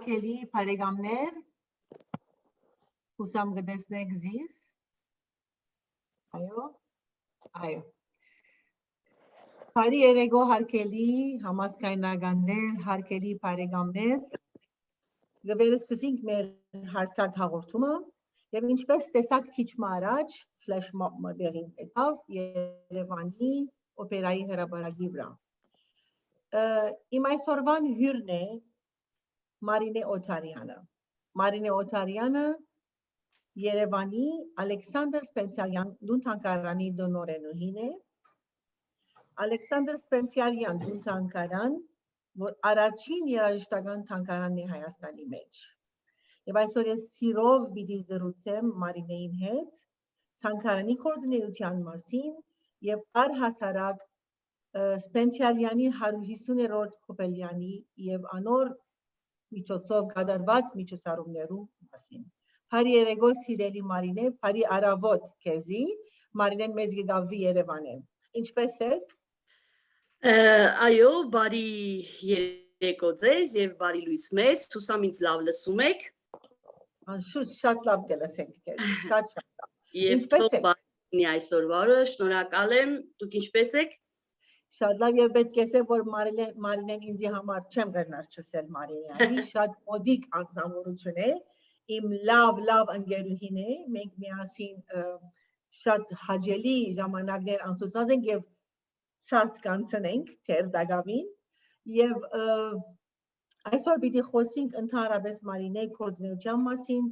հարկելի բարեկամներ, հուսամ կտեսնեք զիս, այո, բարի երեկո հարկելի համազգայնականներ, հարկելի բարեկամներ, գվերսկսենք մեր հարթակ հաղորդումը և ինչպես տեսակ քիչ առաջ ֆլեշ մոբը դեղին տեսավ Երևանի օպերայի հրապարակի վրա։ Իմ այսօրվան հյուրն է Մարինե Օթարյանը։ Մարինե Օթարյանը Երևանի Ալեքսանդր Սպենսիարյան դունթանկարանի դոնորենուհին է։ Ալեքսանդր Սպենսիարյան դունթանկարան, որ առաջին երաժշտական թանգարանն է Հայաստանի մեջ։ Եվ այսօր ես սիրով պիտի զրուցեմ Մարինեին հետ թանգարանի գործունեության մասին և առհասարակ Սպենսիարյանի 150-րդ Հոբելյանի և անոր միջոցով կատարված միջոցառումներու մասին։ Բարի երեկո սիրելի Մարինե, բարի առավոտ քեզի, Մարինեն մեզ գավվի Երևան է։ Ինչպես եք։ Այո, բարի երեկո ձեզ և բարի լույս մեզ, հուսամ ինձ լավ լսում եք։ Շատ լավ կլսենք քեզ, շատ լավ։ Եվ թող բարի այսօրվա օրը, շնորհակալ եմ, դուք ինչպես եք։ Շատ լավ և պետք է ասեմ, որ Մարինեն ինձի համար չեմ գնար չսել Մարինեանի, շատ մոդիկ անձնավորություն է, իմ լավ ընկերուհին է, մենք միասին շատ հաճելի ժամանակներ անցուցած ենք և ցարտ կանցնենք թեր դակավին և այսօր պիտի խոսենք ընդհանրապես Մարինեի գործունեության մասին,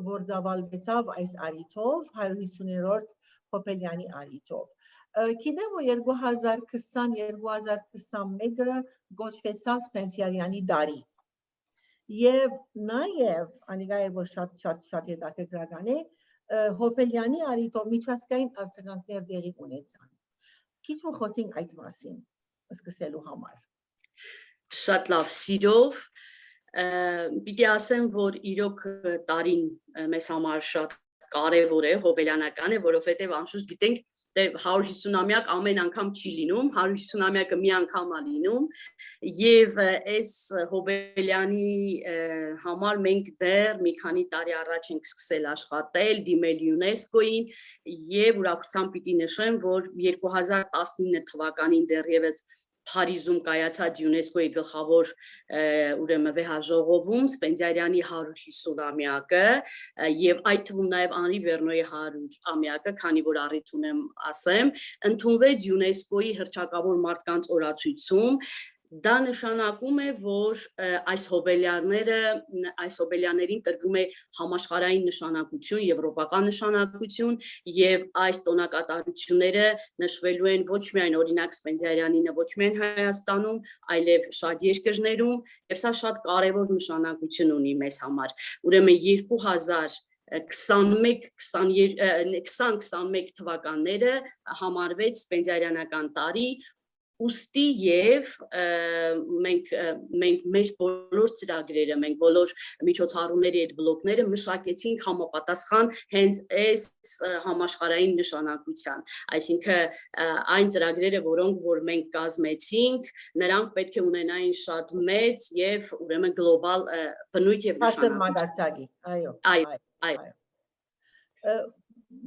որ ծավալվեցավ այս առիթով 150-րդ Հոբելյանի առիթով։ Գիտեմ, որ 2020-2021-ը գոչվեցավ Սպենսիարյանի տարի։ Եվ նաև, անիկա էր, որ շատ հետաքրքրական է, Հոբելյանի առիթով միջազգային արձագանքներ տեղի ունեցան։ Քիչ խոսենք այդ մասին, սկսելու համար։ Շատ լավ, սիրով, պիտի ասեմ, որ իրոք տարին մեզ համար շատ կարևոր է, հոբելյանական է, որովհետև անշուշտ գիտենք, 150-ամյակ ամեն անգամ չի լինում, 150-ամյակը մի անգամ է լինում և այս Հոբելյանի համար մենք դեռ մի քանի տարի առաջ ենք սկսել աշխատել, դիմել ՅՈՒՆԵՍԿՕ-ին և ուրախությամբ պիտի նշեմ, որ 2019 թվականին դեռևս Փարիզում կայացած ՅՈՒՆԵՍԿՕ-ի գլխավոր վեհաժողովում Սպենսիարյանի 150-ամյակը և այդ թվում նաև Անրի Վերնոյի 100-ամյակը, քանի որ առիթ ունեմ ասեմ, ընդունվեց ՅՈՒՆԵՍԿՕ-ի հռչակավոր մարդկանց օրացույցում։ Դա նշանակում է, որ այս հոբելյաններին տրվում է համաշխարհային նշանակություն, եվրոպական նշանակություն և այս տոնակատարությունները նշվելու են ոչ միայն օրինակ Սպենսիարյանինը, ոչ միայն Հայաստանում, այլև շատ երկրներում և սա շատ կարևոր նշանակություն ունի մեզ համար։ Ուրեմն 2020-21 թվականները համարվեց Սպենսիարյանական տարի, ուստի և մենք մեր բոլոր ծրագրերը, մենք բոլոր միջոցառումների այդ բլոկները մշակեցինք համապատասխան հենց այս համաշխարհային նշանակության, այսինքն այն ծրագրերը, որոնք որ մենք կազմեցինք, նրանք պետք է ունենային շատ մեծ և ուրեմն գլոբալ բնույթ և նշանակություն։ Այո։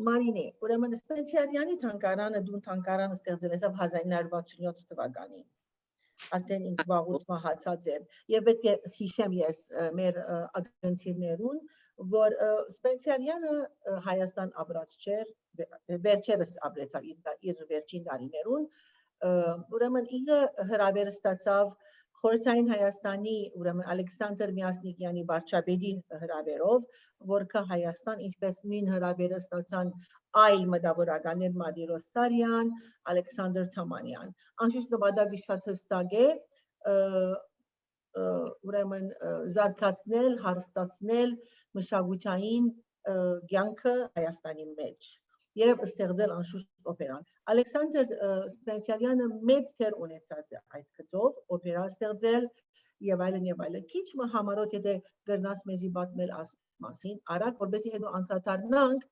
Մարինե, ուրեմն Սպենսիարյանի թանգարանը դունթանկարանը ստեղծվեցավ 1967 թվականին։ Արդեն ինք վաղուց մահացած է և պետք է հիշեմ ես մեր ակնթիրներուն, որ Սպենսիարյանը Հայաստան ապրած չէր, վերջերս ապրեցավ իր վերջին տարիներուն, ուրեմն ինքը հրավեր ստացավ Խորհրդային Հայաստանի ուրեմն Ալեքսանդր Միասնիկյանի վարչապետի հրավերով, որքը Հայաստան ինչպես նույն հրավերը ստացան այլ մտավորականներ Մադիրոս Սարյան, Ալեքսանդր Թամանյան։ Անշուշտ նպատակը շատ հստակ է, ուրեմն զարգացնել, հարստացնել մշակութային կյանքը Հայաստանի մեջ և ստեղծել անշուշտ օպերան։ Ալեքսանդր Սպենսիարյանը մեծ դեր ունեցած է այդ գծով, օպերա ստեղծել և այլն և այլն։ Քիչ համառոտ եթե գրնաս մեզի պատմել մասին, արագ, որպեսզի հետո անդրադառնանք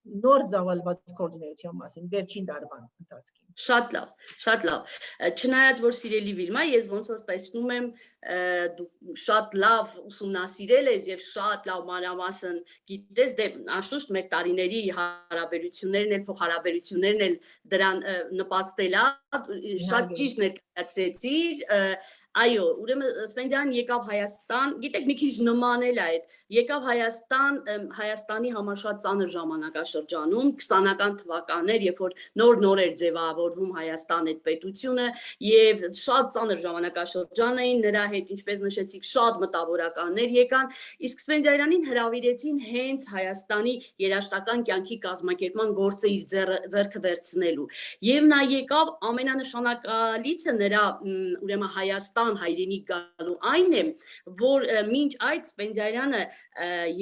նոր ծավալված կոորդինացիան մասին վերջին դարվան ընթացքին։ Շատ լավ։ Չնայած որ սիրելի Վիլմա, ես ոնց որ տեսնում եմ դու շատ լավ ուսումնասիրել ես եւ շատ լավ մանրամասն գիտես, դե անշուշտ մեր տարիների հարաբերություններն էլ փոխհարաբերություններն էլ դրան նպաստել է, շատ ճիշտ ներկայացրեցիր, այո, ուրեմն Սպենդիան եկավ Հայաստան, գիտեք մի քիչ նմանել է այդ, եկավ Հայաստան, Հայաստանի համար շատ ծանր ժամանակաշրջանում, 20-ական թվականներ, երբ որ նոր էր ձևավորվում Հայաստան այդ պետությունը եւ շատ ծանր ժամանակաշրջան էին, նրա հետ ինչպես նշեցիք, շատ մտավորականներ եկան, իսկ Սպենդիայանին հրավիրեցին հենց Հայաստանի երաժշտական կյանքի կազմակերպման գործը իր ձեռքը վերցնելու։ Եվ նա եկավ, ամենանշանակալիցը նրա ուրեմն Հայաստան հայրենիք գալու այն է, որ մինչ այդ Սպենդիարյանը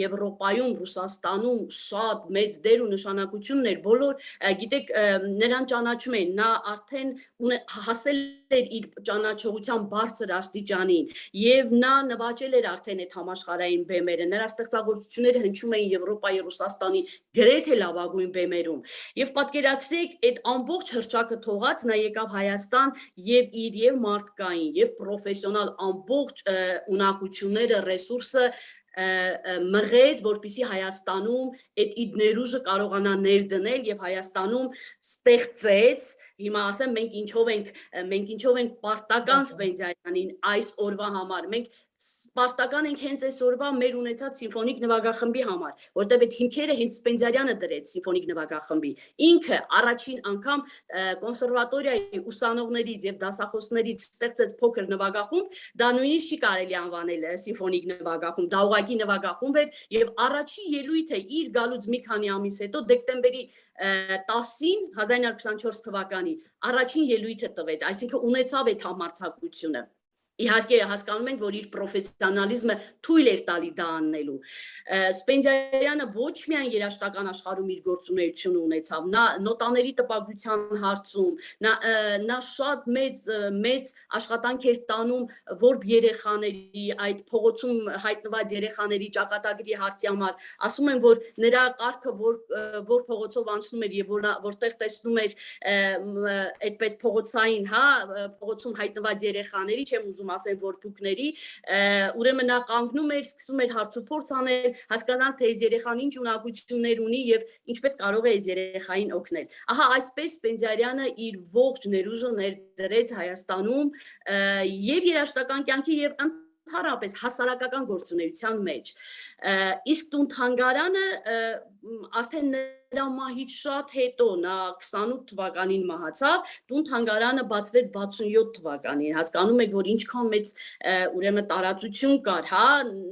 Եվրոպայում, Ռուսաստանում շատ մեծ դեր ու նշանակություն ուներ, բոլոր գիտեք նրան ճանաչում են, նա արդեն հասել էր իր ճանաչողության բարձր աստիճանին եւ նա նվաճել էր արդեն այդ համաշխարհային բեմերը, նրա ստեղծագործությունները հնչում էին Եվրոպայի, Ռուսաստանի գրեթե լավագույն բեմերում եւ պատկերացրեք այդ ամբողջ հրճակը թողած նա եկավ Հայաստան եւ իր մարդկային եւ պրոֆեսիոնալ ամբողջ ունակությունները, ռեսուրսը մղեց, որպեսզի Հայաստանում այդ իր ներուժը կարողանա ներդնել եւ Հայաստանում ստեղծեց, հիմա ասեմ մենք ինչով ենք պարտական Սպենդիայանին այս օրվա համար, մենք պարտական ենք հենց այս օրվա մեր ունեցած սիմֆոնիկ նվագախմբի համար, որտեղ այդ հիմքերը հենց Սպենդիարյանը դրեց սիմֆոնիկ նվագախմբի, ինքը առաջին անգամ կոնսերվատորիայի ուսանողներից եւ դասախոսներից ստեղծեց փոքր նվագախումբ, դա նույնիսկ չի կարելի անվանել սիմֆոնիկ նվագախումբ, դա ուղղակի նվագախումբ էր եւ առաջի ելույթը իր գալուց մի քանի ամիս հետո դեկտեմբերի 10-ին 1924 թվականի առաջին ելույթը տվեց, այսինքն ունեցավ այդ համարձակությունը։ Իհարկե հասկանում ենք, որ իր պրոֆեսիոնալիզմը թույլ էր տալի դա անելու։ Սպենդիարյանը ոչ միայն երաժշտական աշխարհում իր գործունեությունը ունեցավ, նա նոտաների տպագրության հարցում, նա շատ մեծ աշխատանք էր տանում որբ երեխաների, այդ փողոցում հայտնված երեխաների ճակատագրի հարցի համար, ասում են, որ նրա կարգը որ փողոցով անցնում էր եւ որտեղ տեսնում էր այդպես փողոցային, փողոցում հայտնված երեխաների, չեմ ուզում ասեմ որբուքների, ուրեմն նա կանգնում էր, սկսում էր հարցուփորձ անել, հասկանալ թե այս երեխան ինչ ունակություններ ունի եւ ինչպես կարող է այս երեխային օգնել։ Ահա այսպես Սպենդիարյանը իր ողջ ներուժը ներդրեց Հայաստանում եւ երաժշտական կյանքի եւ ընդհանրապես հասարակական գործունեության մեջ։ Իսկ տուն-թանգարանը արդեն նրա մահից շատ հետո, նա 28 թվականին մահացավ, տուն-թանգարանը բացվեց 67 թվականին, հասկանում եք, որ ինչքան մեծ ուրեմն տարածություն կար,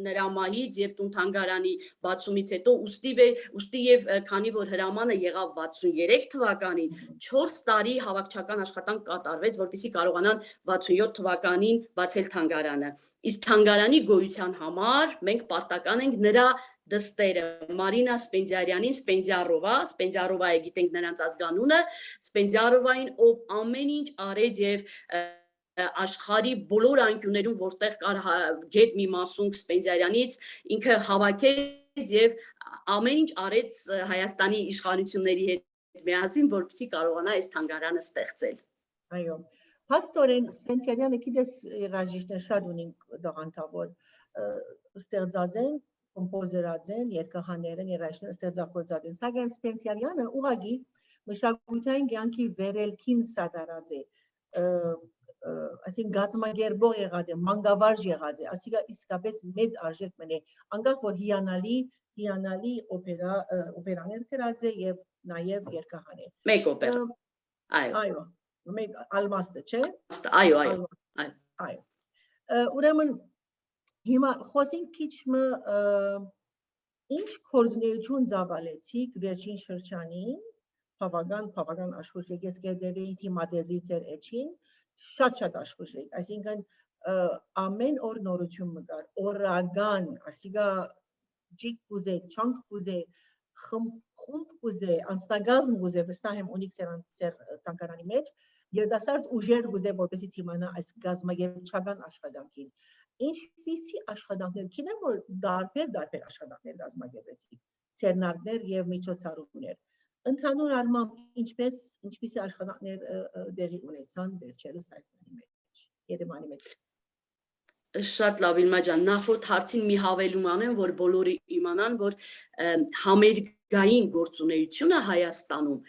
նրա մահից եւ տուն-թանգարանի բացումից հետո, ուստի եւ քանի որ հրամանը եղավ 63 թվականին, 4 տարի հավաքչական աշխատանք կատարվեց, որպեսզի կարողանան 67 թվականին բացել թանգարանը։ Իսկ թանգարանի գոյության համար մենք պարտական ենք նրա դստերը Մարինա Սպենդիարյանին, Սպենդիարովա է գիտենք նրանց ազգանունը, Սպենդիարովային, ով ամեն ինչ արեց եւ աշխարհի բոլոր անկյուններում, որտեղ կար գետ մի մասում Սպենդիարյանից, ինքը հավաքեց եւ ամեն ինչ արեց Հայաստանի իշխանությունների հետ միասին, որպեսզի կարողանա այս թանգարանը ստեղծել։ Այո, փաստորեն Սպենդիարյանը գիտես երաժիշտներ շատ ունին դաղանթավոր ստեղծած են, կոմպոզերած են, երգահաներ են, երաժիշտներ ստեղծագործած են, սակայն Սպենդիարյանը ուղղակի մշակութային կյանքի վերելքին սատարած է, այսինքն գազմագերբող եղած է, մանկավարժ եղած է, այսինքն իսկապես մեծ արժեք մնե, անկախ որ հիանալի օպերաներ գրած է եւ նաեւ երգահան է։ Մեկ օպերա։ Այո, մեկ ալմաստը, չէ՞։ Այո։ Ուրեմն հիմա խոսենք քիչ ինչ կոորդինացիոն ծավալեցիք վերջին շրջանին, բավական աշխուժեք, ես գերդերեի թիմադերից էր էջին, շատ աշխուժեք, այսինքն ամեն օր նորություն մգար, օրական, ասիկա ջիկ կուզե, չանք կուզե, խումբ կուզե, անձնագազմ կուզե, վստահ եմ ունիք ձեր թանգարանի մեջ, երիտասարդ ուժեր կուզե, որպեսզի թիմանա այս գազմագերբչական աշխատանքին։ Ինչպիսի աշխատանքներ, գիտեմ որ դարբեր աշխատանքներ կազմակերպեցիք, սերնարներ եւ միջոցառումներ։ Ընդհանուր առմամբ ինչպիսի աշխատանքներ դեղի ունեցան վերջերս Հայաստանի մեջ, Երևանի մեջ։ Շատ լավ Իլմա ջան, նախորդ հարցին մի հավելում անեմ, որ բոլորը իմանան, որ համերգային գործունեությունը Հայաստանում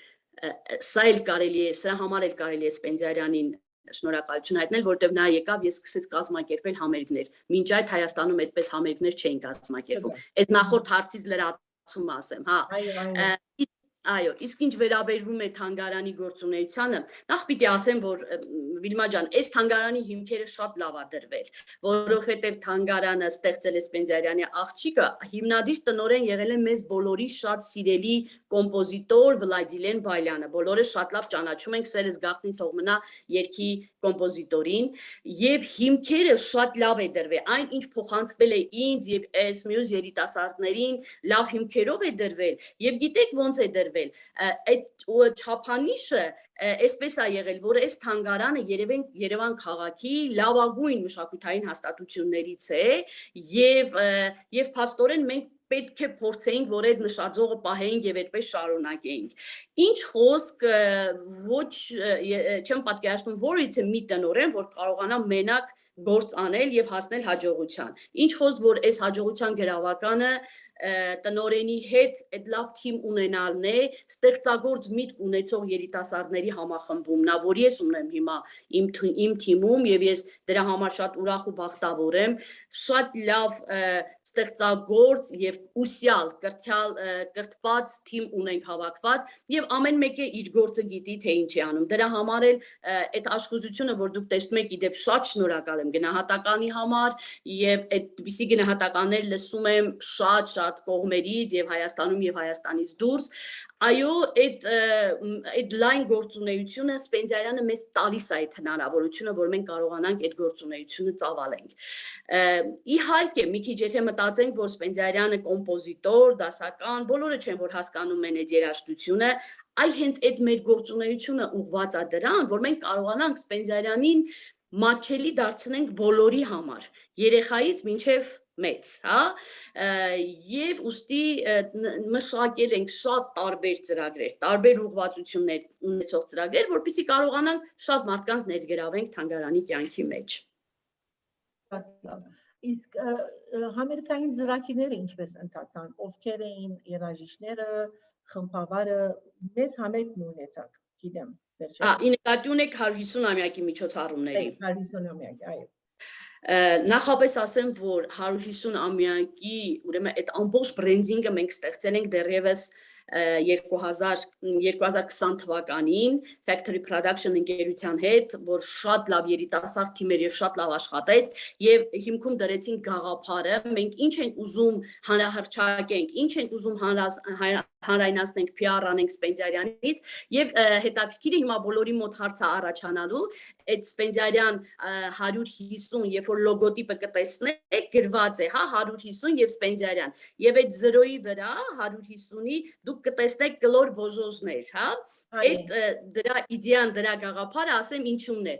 սա էլ կարելի է, սրա համար էլ կարելի է Սպենդիարյանին շնորհակալություն հայտնել, որտեղ նա եկավ, ես սկսեց կազմակերպել համերգներ։ Մինչ այդ Հայաստանում այդպես համերգներ չէին կազմակերպում։ Այս նախորդ հարցից լրացում ասեմ, հա։ Այո, իսկ ինչ վերաբերվում է թանգարանի գործունեությանը, նախ պիտի ասեմ, որ Վիլմա ջան, այս թանգարանի հիմքերը շատ լավ ա դրվել, որովհետև թանգարանը ստեղծել է Սպենդիարյանի աղջիկը, հիմնադիր տնօրեն եղել է մեզ բոլորի շատ սիրելի կոմպոզիտոր Վլադիլեն Բայլյանը, բոլորը շատ լավ ճանաչում ենք, սերս գաղտնի թող մնա երգի կոմպոզիտորին, եւ հիմքերը շատ լավ է դրվել, այն ինչ փոխանցվել է ինձ եւ այս մյուս երիտասարդներին, լավ հիմքերով է դրվել, եւ գիտեք ոնց է դրվել այդ չափանիշը այսպես է եղել, որ այս թանգարանը Երևան քաղաքի լավագույն մշակութային հաստատություններից է եւ փաստորեն մենք պետք է փորձեինք, որ այդ նշաձողը պահեինք եւ այդպես շարունակեինք։ Ինչ խոսք ոչ չեմ պատկերացնում, որից է մի տնօրեն, որ կարողանա մենակ գործ անել եւ հասնել հաջողության։ Ինչ խոսք, որ այս հաջողության գրավականը տնօրենի հետ այդ լավ թիմ ունենալն է, ստեղծագործ միտք ունեցող երիտասարդների համախմբումն է, որ ես ունեմ հիմա իմ թիմում եւ ես դրա համար շատ ուրախ ու բախտավոր եմ, շատ լավ ստեղծագործ եւ ուսյալ կրթված թիմ ունենք հավաքված եւ ամեն մեկը իր գործը գիտի թե ինչ է անում։ Դրա համար էլ այդ աշխուժությունը, որ դուք տեսնում եք, իդեպ շատ շնորհակալ եմ գնահատականի համար եւ այդպիսի գնահատականներ լսում եմ շատ կողմերից եւ Հայաստանում եւ Հայաստանից դուրս, այո, այդ լայն գործունեությունը Սպենդիարյանը մեզ տալիս է այդ հնարավորությունը, որ մենք կարողանանք այդ գործունեությունը ծավալենք։ Իհարկե, մի քիչ եթե մտածենք, որ Սպենդիարյանը կոմպոզիտոր, դասական, բոլորը չեն որ հասկանում են այդ երաժշտությունը, այ հենց այդ մեր գործունեությունը ուղղված է դրան, որ մենք կարողանանք Սպենդիարյանին մատչելի դարձնենք բոլորի համար, երեխայից մինչև մեծ, հա, եւ ուստի մշակել ենք շատ տարբեր ծրագրեր, տարբեր ուղղվածություններ ունեցող ծրագրեր, որպեսզի կարողանանք շատ մարդկանց ներգրավենք թանգարանի կյանքի մեջ։ Իսկ համերգային ծրագիրները ինչպես ընթացան, ովքեր էին երաժիշտները, խմբավարը, մեծ համերգ ունեցաք, գիտեմ, վերջերս։ Ի նկատի ունեք 150-ամյակի միջոցառումների։ 150-ամյակի, այո։ Նախապես ասեմ, որ 150-ամյակի, ուրեմն այդ ամբողջ բրենդինգը մենք ստեղծել ենք դեռևս 2020 թվականին Factory Production ընկերության հետ, որ շատ լավ երիտասարդ թիմ էր եւ շատ լավ աշխատեց եւ հիմքում դրեցինք գաղափարը, մենք ինչ ենք ուզում հանրահրճակենք, ինչ ենք ուզում հանրայնացնենք, PR անենք Սպենդիարյանից եւ հետաքրքիրը հիմա բոլորի մոտ հարց է առաջանալու, այդ Սպենդիարյան 150, երբ որ լոգոտիպը կտեսնեք, գրված է, հա, 150 եւ Սպենդիարյան։ Եվ այդ 0-ի վրա 150-ի դուք կտեսնեք կլոր բոժոժներ, հա։ Այդ դրա իդեան, դրա գաղափարը ասեմ ինչու՞մն է։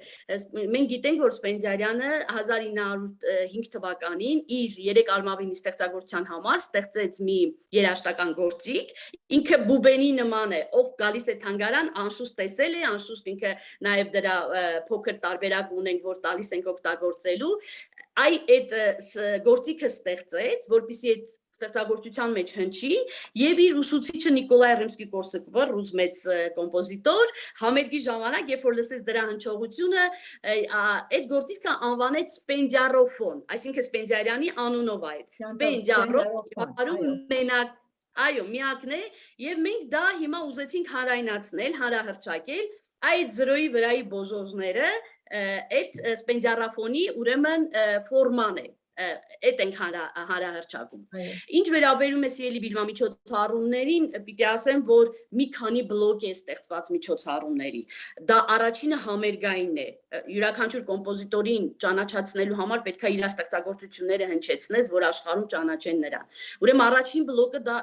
Մենք գիտենք, որ Սպենդիարյանը 1905 թվականին իր 3 արմավինի ստեղծագործության համար ստեղծեց մի երաժշտական գործիք, ինքը բուբենի նման է, ով գալիս է թանգարան, անշուշտ տեսել է, անշուշտ ինքը նաեւ դրա փոքր տարբերակ ունենք, որ տալիս ենք օգտագործելու, այդ գործիքը ստեղծեց, որպեսզի այդ ստեղծագործության մեջ հնչի եւ իր ուսուցիչը Նիկոլայ Ռիմսկի-Կորսակովը, ռուս մեծ կոմպոզիտոր, համերգի ժամանակ, երբ որ լսեց դրա հնչողությունը, այդ գործիքը անվանեց Սպենդիարոֆոն, այսինքն Սպենդիարյանի անունով այդ Սպենդիարոֆոն, մենակ այո, միակն է եւ մենք դա հիմա ուզեցինք հանրայնացնել, հանրահրճակել այդ 0-ի վրայի բոժոժները այդ Սպենդիարոֆոնի ուրեմն ֆորման է, այդ ենք հանրահրճակում։ Ինչ վերաբերում է սիրելի Վիլմա միջոցառումներին, պիտի ասեմ, որ մի քանի բլոկ է ստեղծված միջոցառումների։ Դա առաջինը համերգայինն է։ Յուրաքանչյուր կոմպոզիտորին ճանաչացնելու համար պետք է իր ստեղծագործությունները հնչեցնես, որ աշխարհում ճանաչեն նրան։ Ուրեմն առաջին բլոկը դա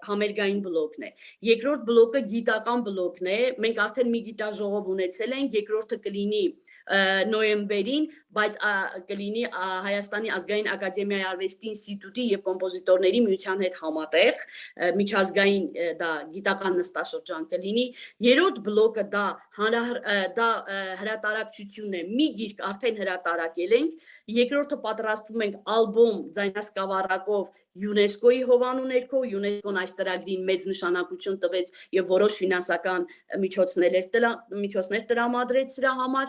համերգային բլոկն է։ Երկրորդ բլոկը գիտական բլոկն է։ Մենք արդեն մի գիտաժողով ունեցել ենք, երկրորդը կլինի նոյեմբերին, բայց կլինի Հայաստանի ազգային ակադեմիայի արվեստի ինստիտուտի եւ կոմպոզիտորների միության հետ համատեղ միջազգային դա գիտական նստաշրջան կլինի երրորդ բլոկը դա հրատարակչությունն է մի գիրք արդեն հրատարակել ենք երկրորդը պատրաստում ենք ալբոմ ձայնասկավառակով ՅՈՒՆԵՍԿՕ-ի հովանու ներքո ՅՈՒՆԵՍԿՕ-ն այս ծրագրին մեծ նշանակություն տվեց եւ որոշ ֆինանսական միջոցներ տրամադրեց սրա համար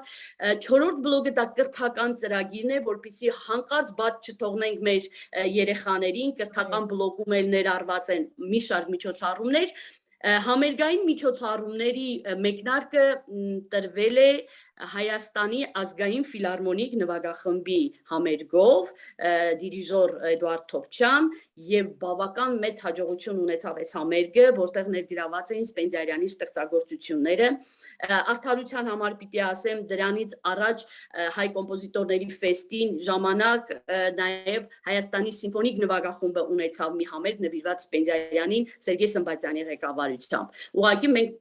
չորրորդ բլոկը դա կրթական ծրագիրն է որպեսզի հանկարծ բաց չթողնենք մեր երեխաներին կրթական բլոկում էլ ներառված են մի շարք միջոցառումներ համերգային միջոցառումների մեկնարկը տրվել է Հայաստանի ազգային ֆիլհարմոնիկ նվագախմբի համերգով դիրիժոր Էդուարդ Թոփչյան եւ բավական մեծ հաջողություն ունեցավ այս համերգը որտեղ ներգրաված էին Սպենդիարյանի ստեղծագործությունները արդարության համար պիտի ասեմ դրանից առաջ հայ կոմպոզիտորների ֆեստին ժամանակ նաեւ Հայաստանի սիմֆոնիկ նվագախումբը ունեցավ մի համերգ նվիրված Սպենդիարյանին Սերգեյ Սմբատյանի ղեկավարությամբ ուղղակի մենք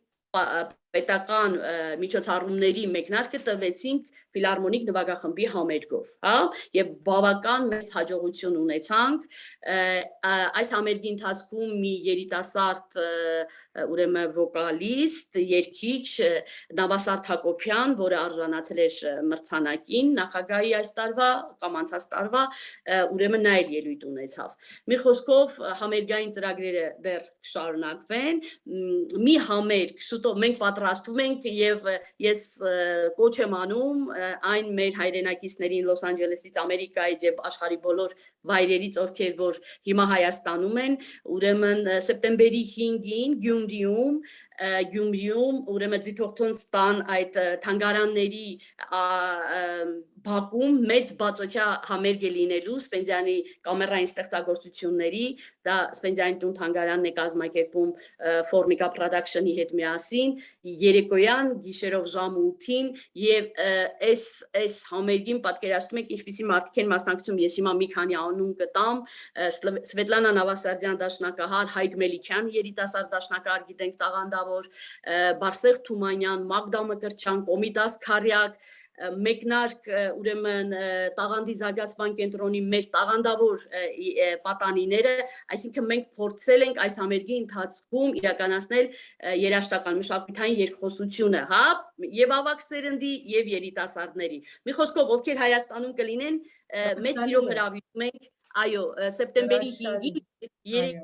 պետական միջոցառումների մեկնարկը տվեցինք ֆիլհարմոնիկ նվագախմբի համերգով, հա, եւ բավական մեծ հաջողություն ունեցանք այս համերգի ընթացքում մի երիտասարդ ուրեմն վոկալիստ, երգիչ Նավասարդ Հակոբյան, որը արժանացել էր մրցանակին նախագահի այս տարվա կամ անցած տարվա, ուրեմն նա էլ ելույթ ունեցավ։ Մի խոսքով համերգային ծրագրերը դեռ կշարունակվեն, մի համերգ շուտով մենք պատրաստվում ենք եւ ես կոչ եմ անում այն մեր հայրենակիցներին Լոս Անջելեսից Ամերիկայից եւ աշխարհի բոլոր վայրերից ովքեր որ հիմա Հայաստանում են ուրեմն սեպտեմբերի 5-ին Գյումրիում ուրեմն ձիթողթոն ստան այդ թանգարանների բակում մեծ բացօթյա համերգ է լինելու Սպենդիանի կամերային ստեղծագործությունների դա Սպենդիանի տուն թանգարանն է կազմակերպում Formica Production-ի հետ միասին երեկոյան գիշերով ժամը 8-ին եւ այս համերգին պատկերացնում եք ինչպիսի մարդիկ են մասնակցում ես հիմա մի քանի անուն կտամ Սվետլանա Նավասարդյան դաշնակահար Հայկ Մելիքյան երիտասարդ դաշնակահար գիտենք տաղանդավոր Բարսեղ Թումանյան Մագդա Մկրտչյան Կոմիտաս Քարյակ մեկնարկ ուրեմն տաղանդի զարգացման կենտրոնի մեր տաղանդավոր պատանիները, այսինքն մենք փորձել ենք այս համերգի ընթացքում իրականացնել երաժշտական մշակութային երկխոսությունը, հա, եւ ավագ սերնդի եւ երիտասարդների։ Մի խոսքով ովքեր Հայաստանում կլինեն, մեծ սիրով հրավիրում ենք Այո, սեպտեմբերի 5-ին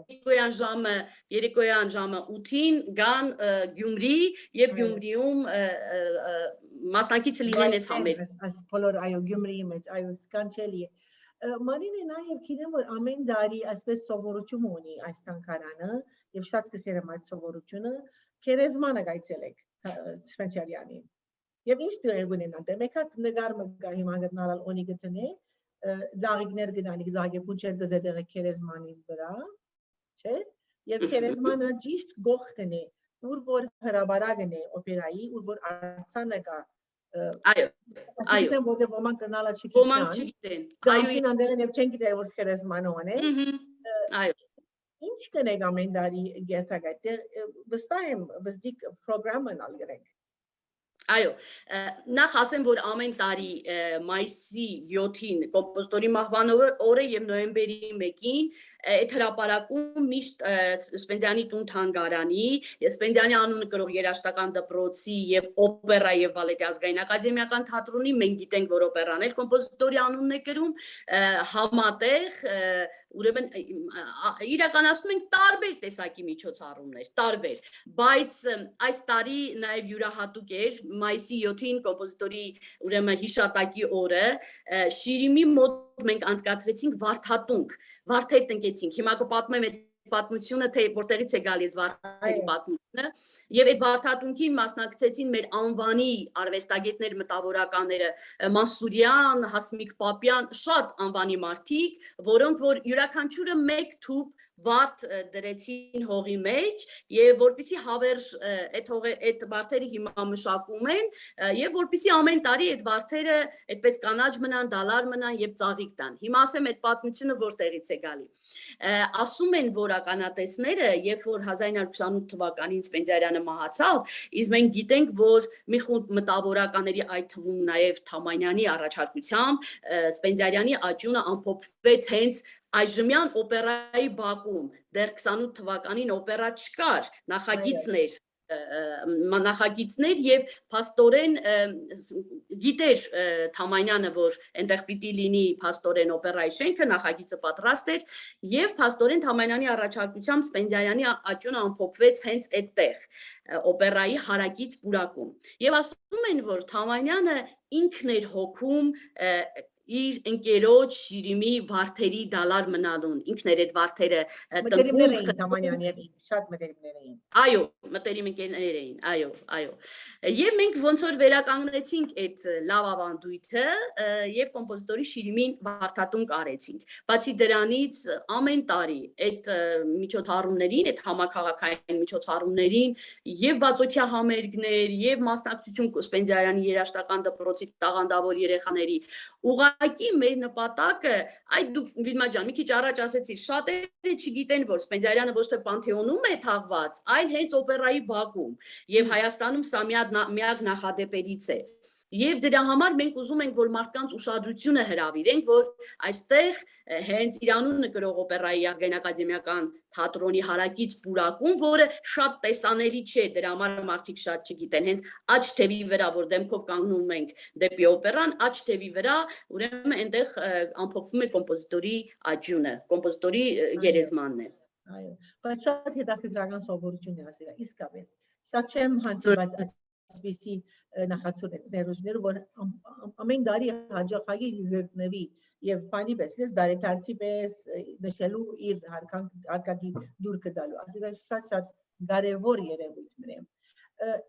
երեկոյան ժամը 8-ին գան Գյումրի եւ Գյումրիում մասնակից լինեն այս համերգը։ Այս բոլոր այո Գյումրիի մեջ, այո, սկանչելի է։ Մարինե նաև գիտեմ որ ամեն տարի այսպես սովորություն ունի այս թանգարանը եւ շատ կսերեմ այդ սովորությունը քերեզմանը գայցելեք Սպենսիարյանին։ Եվ ինչ դեր ունենան, դե մեկ հատ նկար մգա հիմա գտնալ ունի գտնե Ձաղիկներ գնալիք ձաղեփուչեր գզետեղը քերեզմանին վրա, չէ՞։ Եվ քերեզմանը ճիշտ գողքն է, ուր որ հրաբարակն է օպերայի, ուր որ արձանը կա։ Այո, այո։ Որտեղ ոմանք գնալա չգիտեն։ Ոմանք չգիտեն։ Այո, անդերն եւ չեն գիտեր որ քերեզմանը ունի։ Այո։ Ինչ կնեք ամեն տարի գերտագայ։ Վստահ եմ, վստիկ պրոգրաման ալգրենք։ Այո, նախ ասեմ, որ ամեն տարի մայիսի 7-ին կոմպոզիտորի մահվան օրը եւ նոյեմբերի 1-ին այդ հրապարակում միշտ Սպենդիանի տուն թանգարանի, Սպենդիանի անունը կրող երաժշտական դպրոցի եւ օպերա եւ բալետի ազգային ակադեմիական թատրոնի, մենք գիտենք, որ օպերան էլ կոմպոզիտորի անունն է կրում, համատեղ ուրեմն իրականացնում ենք տարբեր տեսակի միջոցառումներ, տարբեր, բայց այս տարի նաև յուրահատուկ էր մայիսի 7-ին կոմպոզիտորի ուրեմն հիշատակի օրը Շիրիմի մոտ մենք անցկացրեցինք վարդատունք, վարդեր տնկեցինք, հիմա կպատմեմ այդ պատմությունը թե որտեղից է գալիս վարդերի պատմությունը եւ այդ վարդատունքին մասնակցեցին մեր անվանի արվեստագետներ մտավորականները Մանսուրյան, Հասմիկ Պապյան, շատ անվանի մարդիկ, որոնք որ յուրաքանչյուրը մեկ թուփ վարդ դրեցին հողի մեջ եւ որպեսի հավերժ այդ վարդերը հիմա մշակում են եւ որպեսի ամեն տարի այդ վարդերը այդպես կանաչ մնան, դալար մնան եւ ծաղիկ տան։ Հիմա ասեմ այդ պատմությունը որտեղից է գալի։ Ասում են որ ականատեսները, երբ որ 1928 թվականին Սպենդիարյանը մահացավ, իսկ մենք գիտենք, որ մի խումբ մտավորականների, այդ թվում նաեւ Թամանյանի առաջարկությամբ Սպենդիարյանի աճյունը ամփոփվեց հենց այժմյան օպերայի բակում, դեռ 28 թվականին օպերա չկար, նախագիծներ եւ փաստորեն գիտեր Թամանյանը, որ այնտեղ պիտի լինի փաստորեն օպերայի շենքը, նախագիծը պատրաստ էր եւ փաստորեն Թամանյանի առաջարկությամբ Սպենդիարյանի աճյունը ամփոփվեց հենց այդտեղ օպերայի հարակից պուրակում եւ ասում են, որ Թամանյանը ինքն էր հոգում իր ընկերոջ Շիրիմի վարդերի դալար մնալուն, ինքն էր այդ վարդերը մտերիմներ էին Թամանյանի, շատ մտերիմներ էին։ Այո, մտերիմ ընկերներ էին, այո։ Եվ մենք ոնց որ վերականգնեցինք այդ լավ ավանդույթը եւ կոմպոզիտորի Շիրիմին վարդատուն կարեցինք։ Բացի դրանից ամեն տարի այդ միջոցառումներին, այդ համակարգային միջոցառումներին եւ բացօթյա համերգներ եւ մասնակցություն Սպենդիարյանի երաժշտական դպրոցի տաղանդավոր երեխաների ուղղակի մեր նպատակը, այդ դուք Վիլմա ջան, մի քիչ առաջ ասեցի, շատերը չգիտեն, որ Սպենդիարյանը ոչ թե Պանթեոնում է թաղված, այլ հենց օպերայի բակում, եւ Հայաստանում սա միակ նախադեպերից է։ Եվ դրա համար մենք ուզում ենք, որ մարդկանց ուշադրությունը հրավիրենք, որ այստեղ հենց Իրանունը կրող օպերայի ազգային ակադեմիական թատրոնի հարակից պուրակում, որը շատ տեսանելի չէ, դրա համար մարդիկ շատ չգիտեն, հենց աջ թևի վրա, որ դեմքով կանգնում ենք դեպի օպերան, աջ թևի վրա, ուրեմն այնտեղ ամփոփվում է կոմպոզիտորի աճյունը, կոմպոզիտորի գերեզմանն է։ Այո, բայց շատ հետաքրքրական սովորություն է ասել, իսկապես։ Շատ չեմ հանդիպած այսպիսի նախացույցներ, որ ամեն տարի հաջողակի գտնվի եւ բանի պես, ես բարեկարգի պես նշելու իր հարկակի դուր կդալու։ Ասել շատ կարևոր երևույթներ է։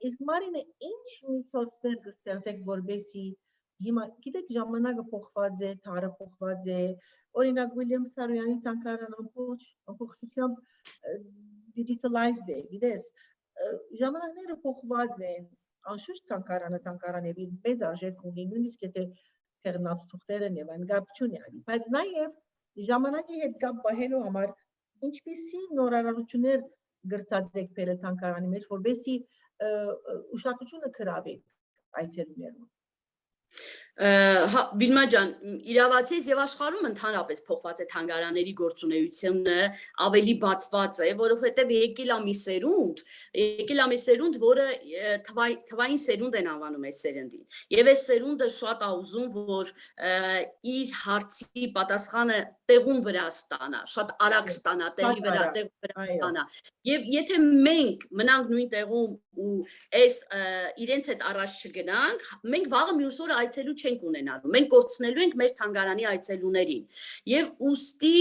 Իսկ Մարինե, ինչ միջոցներ կստեղծեք, որպեսզի հիմա գիտեք ժամանակը փոխված է, տարը փոխված է, օրինակ Ուիլյամ Սարոյանի թանգարանը ամբողջությամբ digitalized է, գիտես, ժամանակները փոխված են, անշուշտ թանգարանը իր մեծ արժեք ունի, նույնիսկ եթե թեղնած թուղթերն եւ այն կապ չունի, բայց նաեւ ժամանակի հետ կապ պահելու համար ինչպիսի նորարարություններ գրծածեք բերել թանգարանի մեջ, որպեսզի ուշադրությունը գրավի այցելուներուն։ Վիլմա ջան, իրավացիից եւ աշխարհում ընդհանրապես փոխված է թանգարանների գործունեությունը, ավելի բացված է, որովհետեւ եկել է մի սերունդ, որը թվային սերունդ են անվանում այս սերնդին։ Եվ այս սերունդը շատ է ուզում, որ իր հարցի պատասխանը տեղում վրա ստանա, շատ արագ ստանա, տեղի վրա ստանա։ Եվ եթե մենք մնանք նույն տեղում ու այս իրենց հետ առաջ չգնանք, մենք վաղը մյուս օրը այցելու չենք ունենալու, մենք կորցնելու ենք մեր թանգարանի այցելուներին։ Եվ ուստի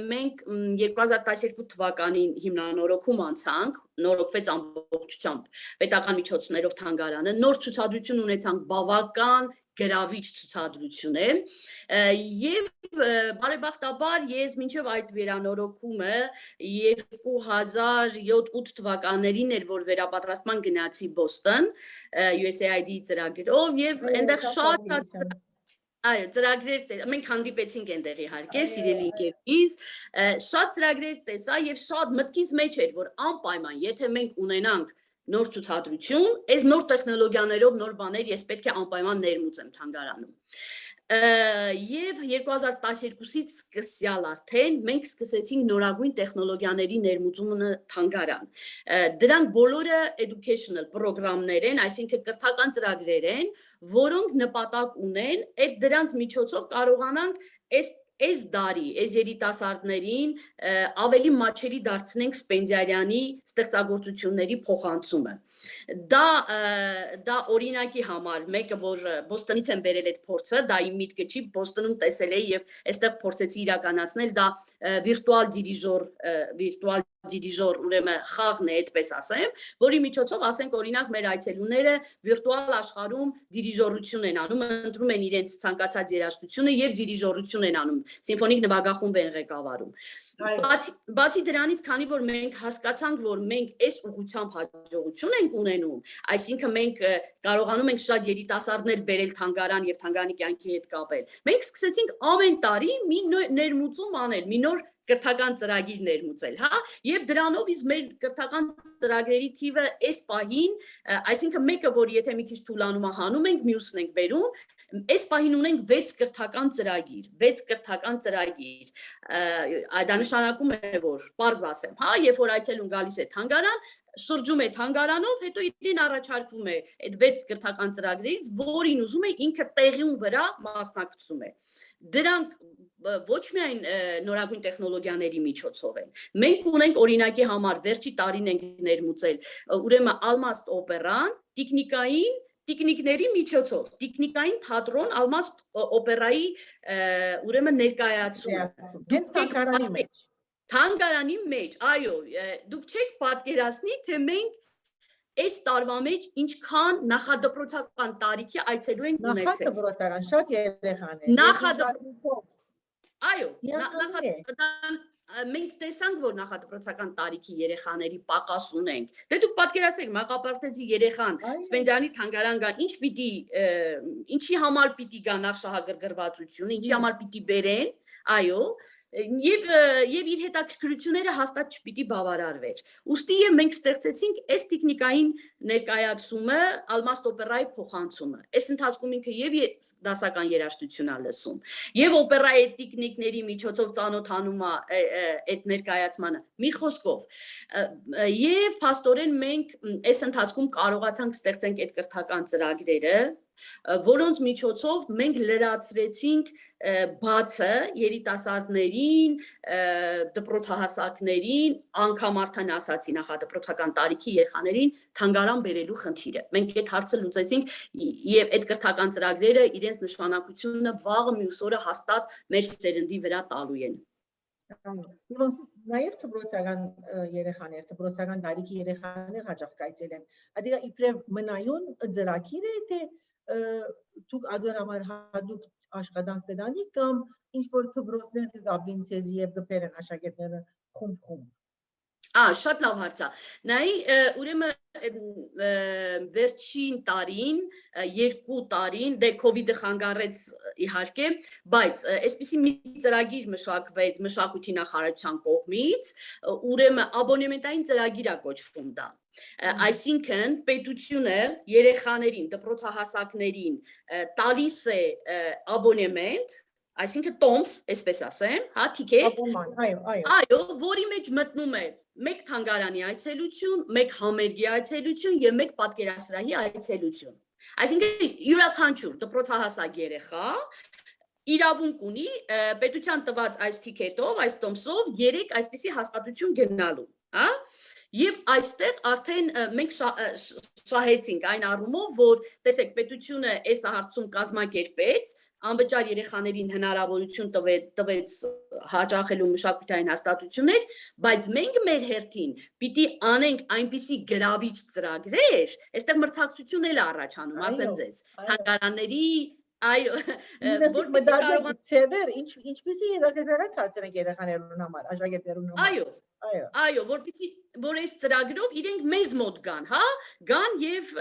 մենք 2012 թվականին հիմնանորոգում անցանք, նորոգվեց ամբողջությամբ պետական միջոցներով թանգարանը, նոր ցուցադրություն ունեցանք, բավական գրավիչ ցուցադրություն է, եւ բարեբախտաբար ես մինչեւ այդ վերանորոգումը 2007-8 թվականներին էր, որ վերապատրաստման գնացի Բոստոն USAID ծրագրով եւ այնտեղ շատ այո, ծրագրեր մենք հանդիպեցինք այնտեղ իհարկե, սիրելի ընկերուհիս, շատ ծրագրեր տեսա եւ շատ մտքիս մեջ էր, որ անպայման, եթե մենք ունենանք նոր ցուցադրություն, այս նոր տեխնոլոգիաներով նոր բաներ ես պետք է անպայման ներմուծեմ թանգարանում։ Եվ 2012-ից սկսյալ արդեն մենք սկսեցինք նորագույն տեխնոլոգիաների ներմուծումը թանգարան։ Դրանք բոլորը educational պրոգրամներ են, այսինքն կրթական ծրագրեր են, որոնք նպատակ ունեն այդ դրանց միջոցով կարողանանք այս դարի, այս երիտասարդներին ավելի մատչելի դարձնենք Սպենդիարյանի ստեղծագործությունների փոխանցումը։ Դա օրինակի համար, մեկը որ Բոստոնից եմ բերել այդ փորձը, դա իմ միտքը չի, Բոստոնում տեսել էի եւ այստեղ փորձեցի իրականացնել, դա վիրտուալ դիրիժոր, ուրեմն խաղն է, այդպես ասեմ, որի միջոցով ասենք օրինակ մեր այցելուները վիրտուալ աշխարհում դիրիժորություն են անում, ընտրում են իրենց ցանկացած երաժշտությունը եւ դիրիժորություն են անում, սիմֆոնիկ նվագախումբ են ղեկավարում։ Բացի դրանից, քանի որ մենք հասկացանք, որ մենք այս ուղղությամբ հաջողություն ենք ունենում, այսինքն մենք կարողանում ենք շատ երիտասարդներ բերել թանգարան եւ թանգարանի կյանքի հետ կապել։ Մենք սկսեցինք ամեն տարի մի ներմուծում անել, մի նոր կրթական ծրագիր ներմուծել, հա, եւ դրանով իսկ մեր կրթական ծրագրերի թիվը այս պահին, այսինքն մեկը, որ եթե մի քիչ թուլանում է հանում ենք, մյուսն ենք բերում, այս պահին ունենք 6 կրթական ծրագիր, դա նշանակում է, որ պարզ ասեմ, հա, երբ որ այցելուն գալիս է թանգարան, շրջում է թանգարանով, հետո իրեն առաջարկվում է այդ 6 կրթական ծրագրերից, որին ուզում է ինքը տեղյուն վրա մասնակցում է։ Դրանք ոչ միայն նորագույն տեխնոլոգիաների միջոցով են։ Մենք ունենք օրինակի համար վերջի տարին ենք ներմուծել, ուրեմն Ալմաստ օպերան, տիկնիկների միջոցով, տիկնիկային թատրոն Ալմաստ օպերայի ուրեմն ներկայացումը։ Հենց թանգարանի մեջ։ Թանգարանի մեջ, այո, դուք չեք պատկերացնի, թե մենք այս տարվա մեջ ինչքան նախադպրոցական տարիքի այցելու ենք ունեցել։ Նախադպրոցական շատ երեխաներ։ Այո, մենք տեսանք, որ նախադպրոցական տարիքի երեխաների պակաս ունենք։ Դե դուք պատկերացրեք, Մակապարտեզի երեխան Սպենդիարանի թանգարան գա, ինչի համար պիտի գա նախ շահագրգռվածությունը, ինչի համար պիտի բերեն, այո, եւ իր հետաքրքրությունները հաստատ չպիտի բավարարվեր։ Ուստի եւ մենք ստեղծեցինք այս տեխնիկային ներկայացումը, Ալմաստ օպերայի փոխանցումը։ Այս ընթացքում ինքը եւ դասական երաժշտություն է լսում, եւ օպերայի տեխնիկների միջոցով ծանոթանում է այդ ներկայացմանը։ Մի խոսքով, եւ փաստորեն մենք այս ընթացքում կարողացանք ստեղծենք այդ կրթական ծրագրերը, որոնց միջոցով մենք լրացրեցինք բացը երիտասարդներին, դպրոցահասակներին, անգամ արդեն ասացի նախադպրոցական տարիքի երեխաներին թանգարան բերելու խնդիրը։ Մենք այդ հարցը լուծեցինք եւ այդ կրթական ծրագրերը իրենց նշանակությունը վաղը մյուս օրը հաստատ մեր սերնդի վրա տալու են։ Նաև դպրոցական երեխաներ, դպրոցական տարիքի երեխաներ հաճախ կայցել են։ Ադիգա իբրև մնայուն ծրագիր է, թե դուք ադուր համար հատուկ աշխատանք կդանի կամ ինչ-որ դպրոցներ կգաբին ցեզի եւ կբերեն աշակերտները խումբ։ Շատ լավ հարց է։ Նայ, ուրեմն վերջին տարին, 2 տարին, դե COVID-ը խանգարեց իհարկե, բայց այսպիսի մի ծրագիր մշակվեց մշակույթի նախարարության կողմից, ուրեմն աբոնեմենտային ծրագիր է կոչվում դա։ Այսինքն պետությունը երեխաներին, դպրոցահասակներին տալիս է աբոնեմենտ, այսինքն տոմս, այսպես ասեմ, հա, թիքետ, այո, որի մեջ մտնում է 1 թանգարանի այցելություն, 1 համերգի այցելություն եւ 1 պատկերասրահի այցելություն։ Այսինքն յուրաքանչյուր դպրոցահասակ երեխա իրավունք ունի պետության տված այս թիքետով, այս տոմսով 3 այսպիսի հաստատություն գնալու, հա։ Եվ այստեղ արդեն մենք շահեցինք այն առումով, որ տեսեք, պետությունը այս հարցում կազմակերպեց, անվճար երեխաներին հնարավորություն տվեց հաճախելու մշակութային հաստատություններ, բայց մենք մեր հերթին պիտի անենք այնպիսի գրավիչ ծրագրեր, այստեղ մրցակցություն էլ առաջանում, ասեմ ձեզ, թանգարանների, այո, որպեսզի կարողան ծևեր, ինչպիսի երեխաներ դարձնենք երեխաներուն համար, աշակերտներուն համար։ Այո, որ այս ծրագրով իրենք մեզ մոտ գան, հա, գան եւ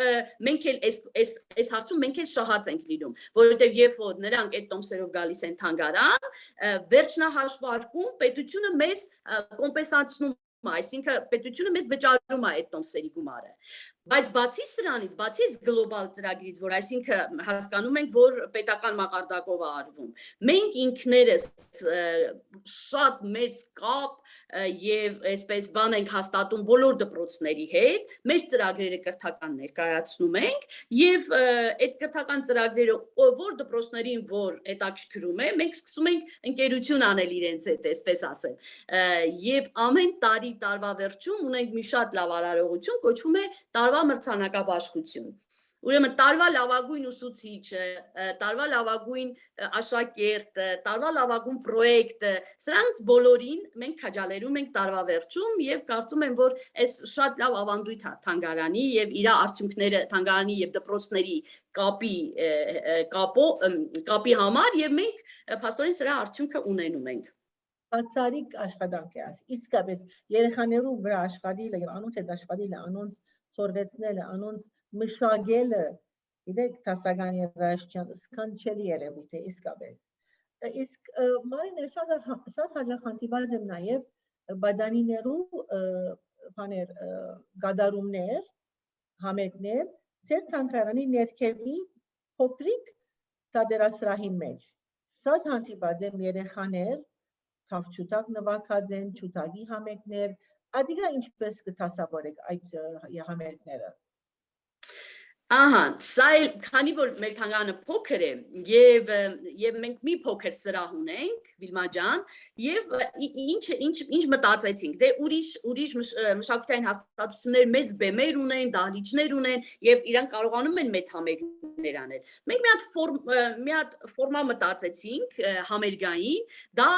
մենք էլ այս հարցում մենք էլ շահած ենք լինում, որովհետեւ երբ որ նրանք այդ տոմսերով գալիս են թանգարան, վերջնահաշվարկում պետությունը մեզ կոմպենսացնում, այսինքն պետությունը մեզ վճարում է այդ տոմսերի գումարը։ Բայց բացի սրանից, բացի այս գլոբալ ծրագրից, որ այսինքն հասկանում ենք, որ պետական մակարդակով է արվում, մենք ինքներս շատ մեծ կապ եւ այսպես բան ենք հաստատում բոլոր դպրոցների հետ, մեր ծրագրերը կրթական ներկայացնում ենք եւ այդ կրթական ծրագրերը որ դպրոցներին որ հետաքրքրում է, մենք սկսում ենք ընկերություն անել իրենց հետ, այսպես ասեմ։ Եվ ամեն տարի տարվա վերջում ունենք մի շատ լավ արարողություն, կոչվում է տարվա մրցանակաբաշխություն։ Ուրեմն տարվա լավագույն ուսուցիչը, տարվա լավագույն աշակերտը, տարվա լավագույն պրոյեկտը, սրանց բոլորին մենք քաջալերում ենք տարվա վերջում եւ կարծում եմ, որ այս շատ լավ ավանդույթ է թանգարանի եւ իր արդյունքները թանգարանի եւ դպրոցների կապի համար եւ մենք փաստորեն սրա արդյունքը ունենում ենք։ բացարիք աշխատանք է աս։ Իսկապես երեխաներու վրա աշխատելը եւ անոնց հետ աշխատելը, անոնց սորվեցնելը, անոնց մշակելը, գիտեք, դասական երաժշտության սքանչելի երևույթ է իսկապես։ Իսկ Մարինե շատ հաջող հանդիպած եմ նաեւ բադանիներու բաներ գադարումներ, համերգներ, ձեր թանգարանի ներքևի փոքրիկ տադերասրահի մեջ։ Շատ հանդիպած եմ երեխաներ Թավչուտակ նվագած են, չուտագի համերգներ, ադիգա ինչպես կդասավորեք այդ համերգները։ Ահա, սա քանի որ մեր թանգարանը փոքր է եւ մենք մի փոքր սրահ ունենք, Վիլմա ջան, եւ ինչ մտածեցինք, դե ուրիշ մշակութային հաստատություններ մեծ բեմեր ունեն, դահլիճներ ունեն եւ իրանք կարողանում են մեծ համերգներ անել։ Մենք մի հատ ֆորմա մտածեցինք համերգային, դա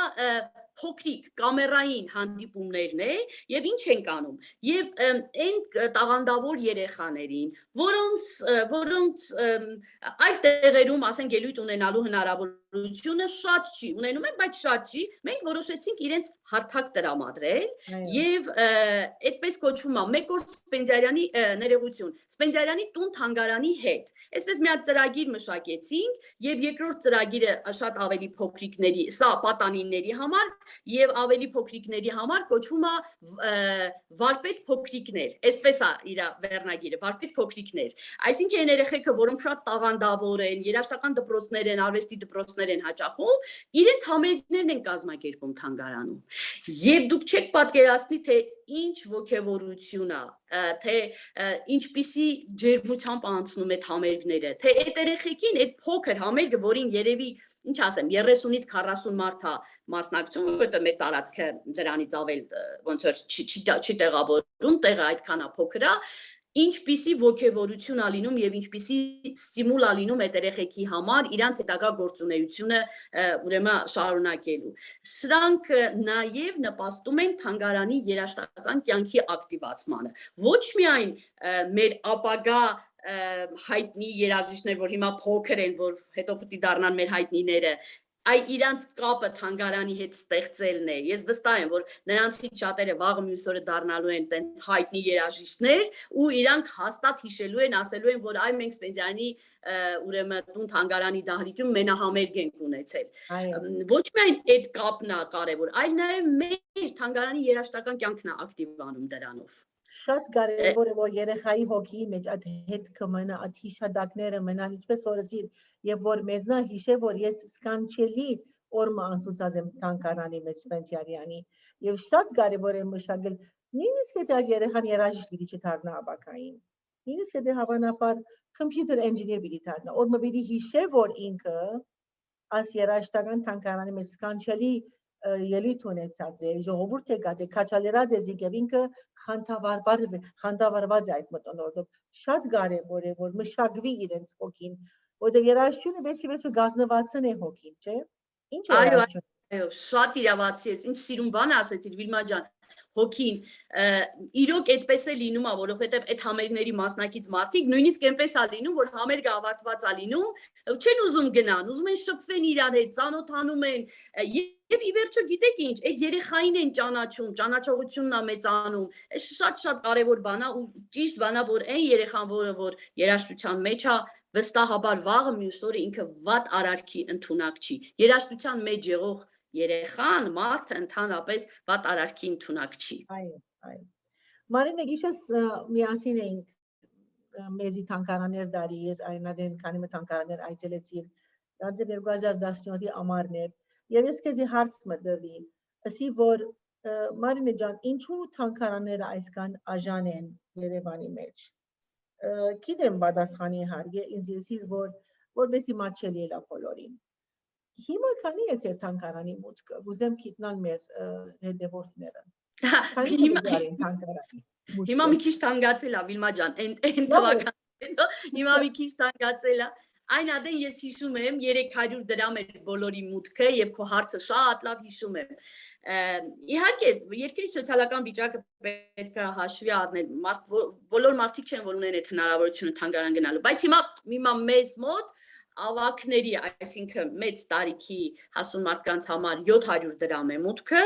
փոքրիկ կամերային հանդիպումներն է եւ ինչ ենք անում եւ այն տաղանդավոր երեխաներին, որոնց այլ տեղերում ասենք ելույթ ունենալու հնարավորությունը շատ չի, ունենում են, բայց շատ չի, մենք որոշեցինք իրենց հարթակ տրամադրել եւ այդպես կոչվում է մեկ օր Սպենդիարյանի ներողություն, Սպենդիարյանի տուն թանգարանի հետ։ Այսպես մի հատ ծրագիր մշակեցինք եւ երկրորդ ծրագիրը շատ ավելի փոքրիկների, սա պատանիների համար եւ ավելի փոքրիկների համար կոչվում է վարպետ փոքրիկներ, այսպես է իր վերնագիրը, վարպետ փոքրիկներ, այսինքն այն երեխեքը, որոնք շատ տաղանդավոր են, երաժշտական դպրոցներ են, արվեստի դպրոցներ են հաճախում, իրենց համերգներն են կազմակերպում թանգարանում։ Եվ դուք չեք պատկերացնի, թե ինչ ոգևորություն է, թե ինչպիսի ջերմությամբ անցնում այդ համերգները, թե այդ երեխեքին այդ փոքր համերգը, որին երևի ինչ ասեմ, 30-ից 40 մարդ է մասնակցում, որովհետեւ մեր տարածքը դրանից ավել ոնց որ չի տեղավորում, տեղը այդքան է փոքր է, ինչպիսի ոգևորություն ա լինում եւ ինչպիսի ստիմուլ ա լինում այդ երեխեքի համար իրանց հետագա գործունեությունը ուրեմն շարունակելու։ Սրանք նաեւ նպաստում են թանգարանի երաժշտական կյանքի ակտիվացմանը։ Ոչ միայն մեր ապագա հայտնի երաժիշտներ, որ հիմա փոքր են, որ հետո պետք է դառնան մեր հայտնիները, այ իրանց կապը թանգարանի հետ ստեղծելն է։ Ես վստահ եմ, որ նրանցից շատերը վաղը մյուս օրը դառնալու են տենց հայտնի երաժիշտներ ու իրանք հաստատ հիշելու են, ասելու են, որ այ մենք Սպենդիարյանի ուրեմն տուն թանգարանի դահլիճում մենահամերգ ենք ունեցել։ Ոչ միայն այդ կապն է կարևոր, այլ նաև մեր թանգարանի երաժշտական կյանքն է ակտիվանում դրանով։ Շատ կարևոր է որ երեխայի հոգի մեջ այդ հետքը մնա, այդ հիշադակները մնան, ինչպես որ եւ որ մեծնա հիշե որ ես սքանչելի օրը անցուցած եմ թանգարանի մեջ Սպենդիարյանի եւ շատ կարևոր է մշակել նույնիսկ եթե այդ երեխան երաժիշտ պիտի չդառնա ապակային, նույնիսկ եթե հավանաբար computer engineer պիտի դառնա, օրը պիտի հիշե որ ինքը as երաժշտական թանգարանի մեջ սքանչելի ելույթ ունեցած է, ժողովուրդ եկած է, քաչալերած է եւ ինքը խանդավառված է այդ մտոնորդով։ Շատ կարևոր է որ մշակվի իրենց հոգին, որտեղ երաժշտությունը վերջի գազնվածն է հոգին, չէ՞։ Ինչ է երաժշտությունը։ Այո, շատ իրավացի ես, ինչ սիրուն բան ասեցիր Վիլմա ջան, հոգին, իրոք այդպես է լինում, որովհետև այդ համերգների մասնակից մարդիկ նույնիսկ այնպես է լինում, որ համերգը ավարտված է լինում, չեն ուզում գնան, ուզում են շփվեն իրար հետ, ծանոթանում են, եւ ի վերջո գիտեք ինչ, այդ երեխային են ճանաչում, ճանաչողությունն է մեծանում, շատ կարևոր բան է ու ճիշտ բան է, որ այն երեխան, որ երաժշտության մեջ է, վստահաբար վաղը մյուս օրը ինքը վատ արարքի ընդունակ չի։ Երաժշտության մեջ եղող երեխան, մարդը ընդհանրապես վատ արարքի ընդունակ չի։ Այո։ Մարինե, գիշես միասին էինք մեզի թանգարաններ դարիր, այնադեն քանի մը թանգարաններ այցելեցիր, դարձել 2017-ի ամառներ, եւ ես քեզի հարց մտվի, ասի որ Մարինե ջան, ինչու թանգարանները այսքան աժան են Երևանի մեջ։ Գիտեմ պատասխանի հարգե ինձ եսի որովհետեւ մատչելի է բոլորին։ Հիմա քանի է ձեր թանգարանի մուտքը, ուզեմ գիտնալ մեր հետևորդները։ Հիմա մի քիչ թանկացել է Վիլմա ջան, այն թվականից հիմա մի քիչ թանկացել է։ Այն ադեն ես հիշում եմ 300 դրամ էր բոլորի մուտքը եւ քո հարցը շատ լավ հիշում եմ։ Իհարկե, երկրի սոցիալական վիճակը պետք է հաշվի առնել, բոլոր մարդիկ չեն որ ունեն այդ հնարավորությունը թանգարան գնալու, բայց հիմա մեզ մոտ ավակների, այսինքն մեծ տարիքի հասուն մարդկանց համար 700 դրամ է մուտքը,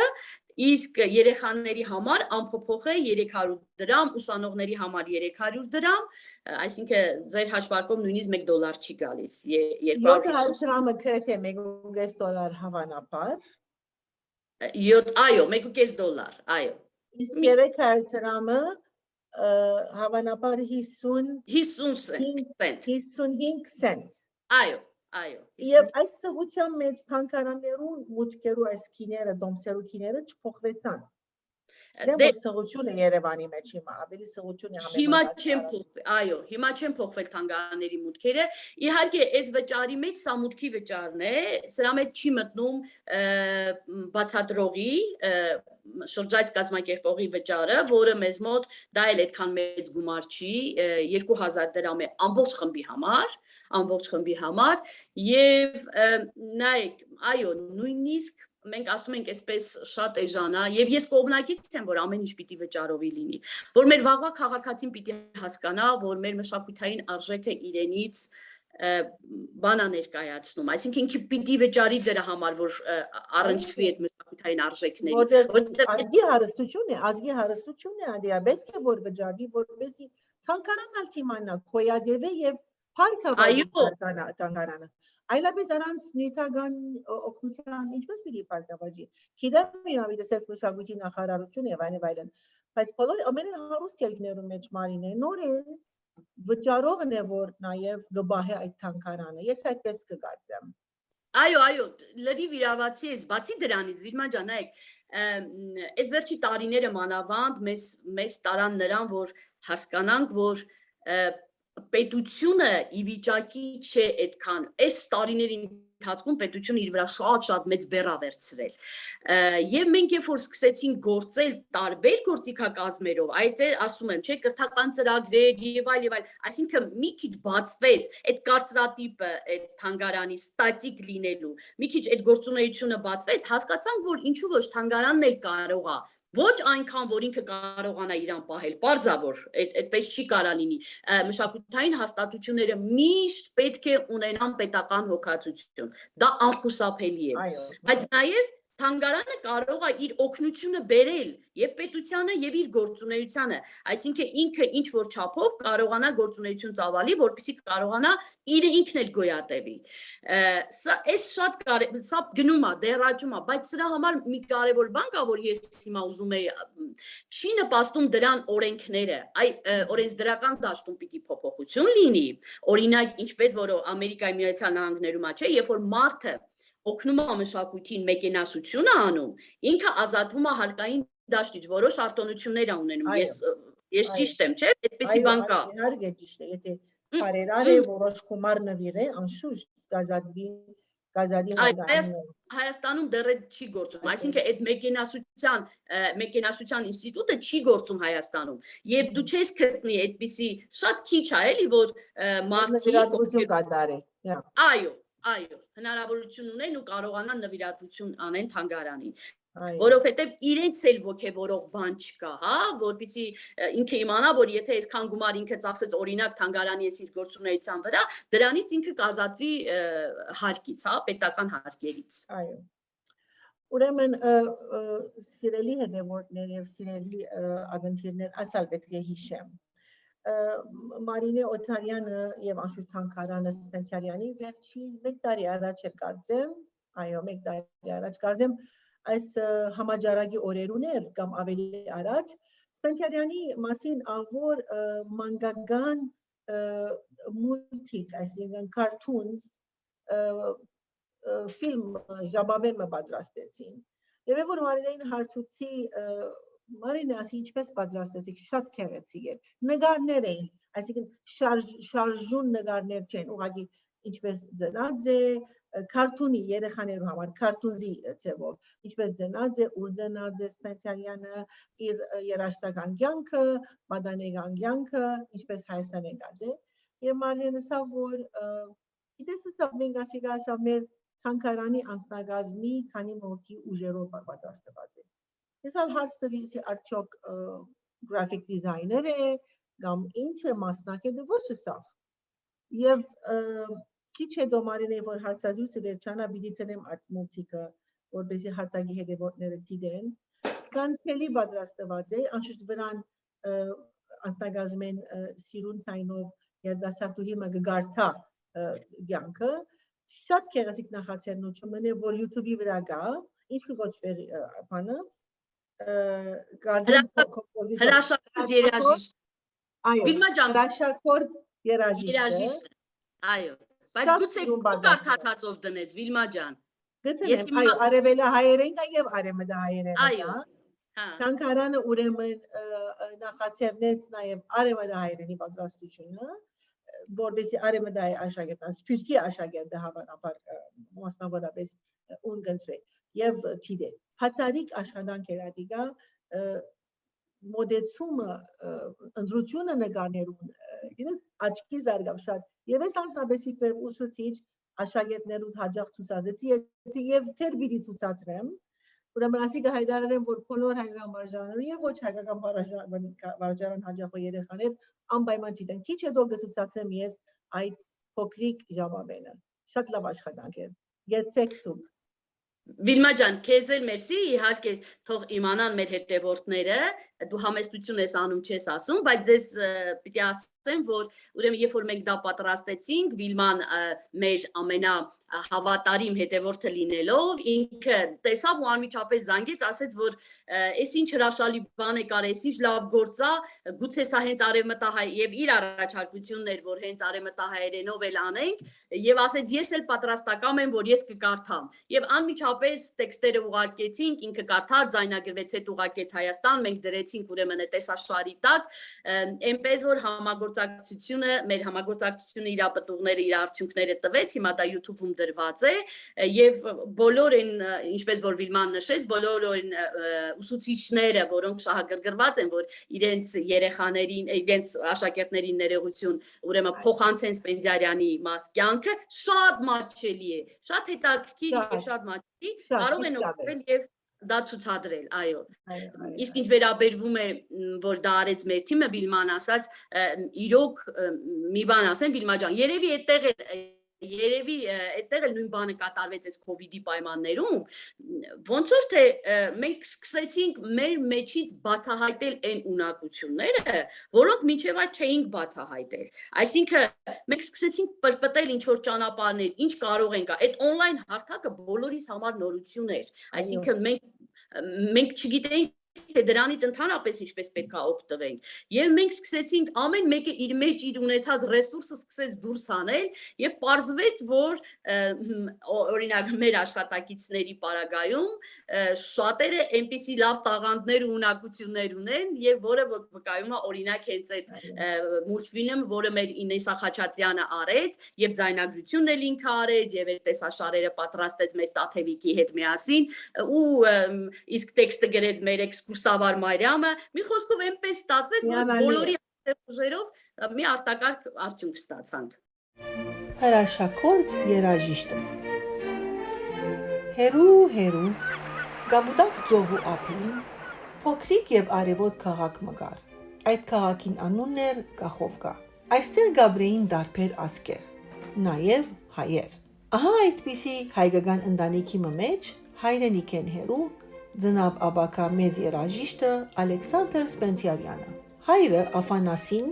իսկ երեխաների համար անփոփոխ է 300 դրամ, ուսանողների համար 300 դրամ, այսինքն ձեր հաշվարկով նույնիսկ $1 չի գալիս, 700 դրամը գրեթե $1.5 հավանաբար, այո, $1.5, այո, իսկ 300 դրամը հավանաբար 50 cent, 55 cent։ այո, Եվ այս սղության մեջ թանգարաններու մուտքերու այս քիները, դոմսերու քիները չփոխվեցան։ Դե սղությունը Երևանի մեջ հիմա ավելի սղություն է այո, հիմա չեն փոխվել թանգարանների մուտքերը։ Իհարկե, այս վճարի մեջ սա մուտքի վճարն է, սրա մեջ չի մտնում բացատրողի, շրջայց կազմակերպողի վճարը, որը մեզ մոտ դա էլ այդքան մեծ գումար չի, 2000 դրամ է ամբողջ խմբի համար, եւ նայեք, այո, նույնիսկ մենք ասում ենք այսպես շատ էժանա, եւ ես կողմնակից եմ, որ ամեն ինչ պիտի վճարովի լինի, որ մեր վաղվա քաղաքացին պիտի հասկանա, որ մեր մշակութային արժեքը իրենից բանա ներկայացնում, այսինքն ինքը պիտի վճարի դրա համար, որ առնչվի այդ մշակութային արժեքների, ազգի հարստությունն է, ադիա պետք է որ վճարի, որպեսզի թանգարանն իմանա քոյադեվե եւ փառքավազի թանգարանը։ Այլապես առանց նյութական օգնության ինչպես պիտի փառքավազի։ Գիտեմ իրավիճակի մշակույթի նախարարությունը եւ այլն, բայց բոլոր ամենը հարուստ երկրներում մեջ մարին է, նորեն վճարողն է որ նաեւ գբահե այդ թանգարանը։ Ես այդպես կգործեմ։ Այո, լրիվ իրավացի ես, բացի դրանից, Վիրման ջան, նայեք, այս վերջի տարիները մանավանդ մեզ տարան նրան, որ հասկանանք, որ պետությունը ի վիճակի չէ այդքան, այս տարիների ընթացքում պետությունը իր վրա շատ մեծ բեռ ա վերցրել։ Եվ մենք երբ որ սկսեցինք գործել տարբեր գործիքակազմերով, այդ ասում եմ, չէ, կրթական ծրագրեր եւ այլ, այսինքն մի քիչ բացվեց այդ կարծրատիպը այդ թանգարանի ստատիկ լինելու, մի քիչ այդ գործունեությունը բացվեց, հասկացանք, որ ինչու ոչ թանգարանն էլ կարող է ոչ այնքան, որ ինքը կարողանա իրան պահել, պարզավոր, այդպես չի կարա լինի, մշակութային հաստատությունները միշտ պետք է ունենան պետական հոգացություն, դա անխուսափելի է, բայց նաև թանգարանը կարող է իր օգնությունը բերել եւ պետությանը եւ իր գործունեությանը, այսինքն ինքը ինչ որ չափով կարողանա գործունեություն ծավալի, որպեսզի կարողանա իրը ինքն էլ գոյատևի։ Սա գնում է, դեռաճում է, բայց սրա համար մի կարևոր բան կա, որ ես հիմա ուզում եմ, չի նպաստում դրան օրենքները, օրենսդրական դաշտում պիտի փոփոխություն լինի, օրինակ ինչպես որ Ամերիկայի Միացյալ Նահանգներում է, չէ, երբ որ մարդը օգնում է մշակույթին մեկենասություն է անում, ինքը ազատվում է հարկային դաշտից, որոշ արտոնություններ է ունենում, ես ճիշտ եմ, չէ, այդպեսի բան կա։ Իհարկե ճիշտ է, եթե բարերար է, որոշ գումար նվիրե, անշուշտ գազադի Հայաստանում դեռ չի գործում, այսինքն այդ մեկենասության ինստիտուտը չի գործում Հայաստանում, եւ դու չես գտնի այդպիսի շատ քիչ է, էլի, որ մարդիկ Այո, հնարավորություն ունեն ու կարողանան նվիրատվություն անեն թանգարանին, որովհետև իրենց էլ ոգևորող բան չկա, հա, որպեսզի ինքը իմանա, որ եթե այսքան գումար ինքը ծախսեց օրինակ թանգարանի իր գործունեության վրա, դրանից ինքը կազատվի հարկից, հա, պետական հարկերից։ Այո։ Ուրեմն սիրելի հետևորդներ եւ սիրելի ագնտիրներ, ասալ պետք է հիշեմ։ Մարինե Օթարյանը եւ անշուշտ թանգարանը Սպենտյարյանի վերջին 1 տարի առաջ է կարծեմ, այո, 1 տարի առաջ կարծեմ, այս համաճարակի օրերուն էր կամ ավելի առաջ Սպենտյարյանի մասին ավոր մանգական մուլտիկ, այսինքն cartoons ֆիլմ ժապավենը պատրաստեցին։ Եվ որ Մարինեին հարցուցի Մարինե, ասի ինչպես պատրաստեցիք, շատ քեղեցիկ էր։ Նկարներ էին, այսինքն շարժուն նկարներ չեն, ուղղակի ինչպես ծնած է, քարտունի երեխաներու համար, քարտուզի ձևով, ինչպես ծնած է, ուր ծնած է Սպենտյարյանը, իր երաժշտական կյանքը, պատանեկան կյանքը, ինչպես Հայաստան եկած է։ Եվ Մարինեն ասավ, որ գիտես ասավ, մենք ասավ մեր թանգարանի անձնագազմի քանի մոքի ուժերով պատրաստված է։ Ես հարց տվեցի արդյոք գրաֆիկ դիզայներ է կամ ինչ է մասնակ է ոչ ասավ։ Եվ Քիչ հետո Մարինե որ հարցազրույցը վերջանա, պիտի ցնեմ այդ մուլտիկը, որպեսզի հարտակի հետևորդները դիտեն։ Կանչելի պատրաստված է, անշուշտ վրան անցնագազում են սիրուն ցայնով երդասարտուհի մը գարտա ցանկը, շատ քեղեցիկ նախաձեռնություն մնե, որ YouTube-ի վրա գա, ինչ կոչվեր բանը, հրաշագործ երաժիշտ։ Այո, Վիլմա ջան, հրաշագործ երաժիշտ։ Այո, բայց գուցե կարդացածով դնես Վիլմա ջան։ Գտնեմ, այո, արևելահայերեն կա եւ արևմտահայերեն կա։ Այո։ Թանգարանը ուրեմն նախաձեռնեց նաեւ արևմտահայերենի պատրաստությունը, որովհետեւ արևմտահայ աշակերտան, սփյուռքի աշակերտը հավանաբար մասնավորապես ունգընտրե եւ թիդե։ Հացարիկ աշխատանք էր ադիգա մոդեցումը ընդրությունը նկարներուն աչքի զարգավ շատ եւ այս հանրապետի դեպ ուսուցիչ աշակերտներուց հաջող ցուցադրեցի եւ թեր պիտի ցուցադրեմ ուրեմն ասիկա հայտարարեմ որ բոլոր հայկական վարժարանները եւ ոչ հայկական վարժարան հաջող երեխաներ անպայման դիտեն քիչ հետո կցուցադրեմ ես այդ փոքրիկ ժամանելը շատ լավ աշխատանք էր գեցեք ցուկ Վիլմա ջան, քեզ էլ մերսի, իհարկե թող իմանան մեր հետևորդները, դու համեստություն ես անում չես ասում, բայց ձեզ պիտի ասեմ, որ ուրեմն երբ որ մենք դա պատրաստեցինք, Վիլման մեր ամենահավատարիմ հետևորդը լինելով, ինքը տեսավ ու անմիջապես զանգեց, ասեց, որ այս ինչ հրաշալի բան է կարել, այս ինչ լավ գործ է, գուցե սա հենց արևմտահայ եւ իր առաջարկությունն էր, որ հենց արևմտահայերենով էլ անենք, եւ ասեց ես էլ պատրաստակամ եմ, որ ես կկարդամ։ Եվ անմիջապես տեքստերը ուղարկեցինք, ինքը կարդար, ձայնագրվեց, հետ ուղարկեց Հայաստան, մենք դրեցինք ուրեմն այդ տեսաշարի տակ, այնպես որ համագործակցությունը, մեր համագործակցությունը իր ապտուղները, իր արդյունքները տվեց, հիմա դա YouTube-ում դրված է եւ բոլոր այն, ինչպես որ Վիլման նշեց, բոլոր այն ուսուցիչները, որոնք շահագրգռված են, որ իրենց երեխաներին, իրենց աշակերտներին ներողություն, ուրեմն փոխանցեն Սպենդիարյանի կյանքը, շատ մատչելի է, շատ հետաքրքիր եւ շատ մատչելի, կարող են օգտվել եւ դա ցուցադրել, այո։ Իսկ ինչ վերաբերվում է, որ դա արեց մեր թիմը, Վիլման ասաց, իրոք մի բան ասեմ, Վիլմա ջան, երևի այդտեղ էլ նույն բանը կատարվեց այս COVID-ի պայմաններում, ոնց որ թե մենք սկսեցինք մեր մեջից բացահայտել այն ունակությունները, որոնք մինչև այդ չէինք բացահայտել։ Այսինքն մենք սկսեցինք պրպտել ինչ որ ճանապարհներ, ինչ կարող ենք, այդ on-line հարթակը բոլորիս համար նորություն էր։ Այսինքն մենք չգիտեինք թե դրանից ընդհանրապես ինչպես պետք է օգտվենք եւ մենք սկսեցինք ամեն մեկը իր մեջ իր ունեցած ռեսուրսը սկսեց դուրս անել եւ պարզվեց որ օրինակ մեր աշխատակիցների պարագայում շատերը այնպիսի լավ տաղանդներ ու ունակություններ ունեն եւ որը վկայում է օրինակ հենց այդ մուլտֆիլմը որը մեր Ինեսա Խաչատրյանը արեց եւ ձայնագրությունն էլ ինքը արեց եւ այդ տեսաշարերը պատրաստեց մեր Տաթևիկի հետ միասին ու իսկ տեքստը գրեց մեր Կուրսավար Մարիամը, մի խոսքով այնպես ստացվեց, որ բոլորի ուժերով մի արտակարգ արդյունք ստացանք։ Հրաշագործ երաժիշտը Հերու գաբուդակ ծովու ափին փոքրիկ եւ արևոտ քաղաք մգար։ Այդ քաղաքին անունն էր Կախովկա։ Այստեղ գաբրեին դարբեր ասկեր, նաեւ հայեր։ Ահա այդպիսի հայկական ընտանիքի մեջ հայրենիք են հերու Ձնավ աբակա մեծ երաժիշտը Ալեքսանդր Սպենդիարյանը։ Հայրը Աֆանասին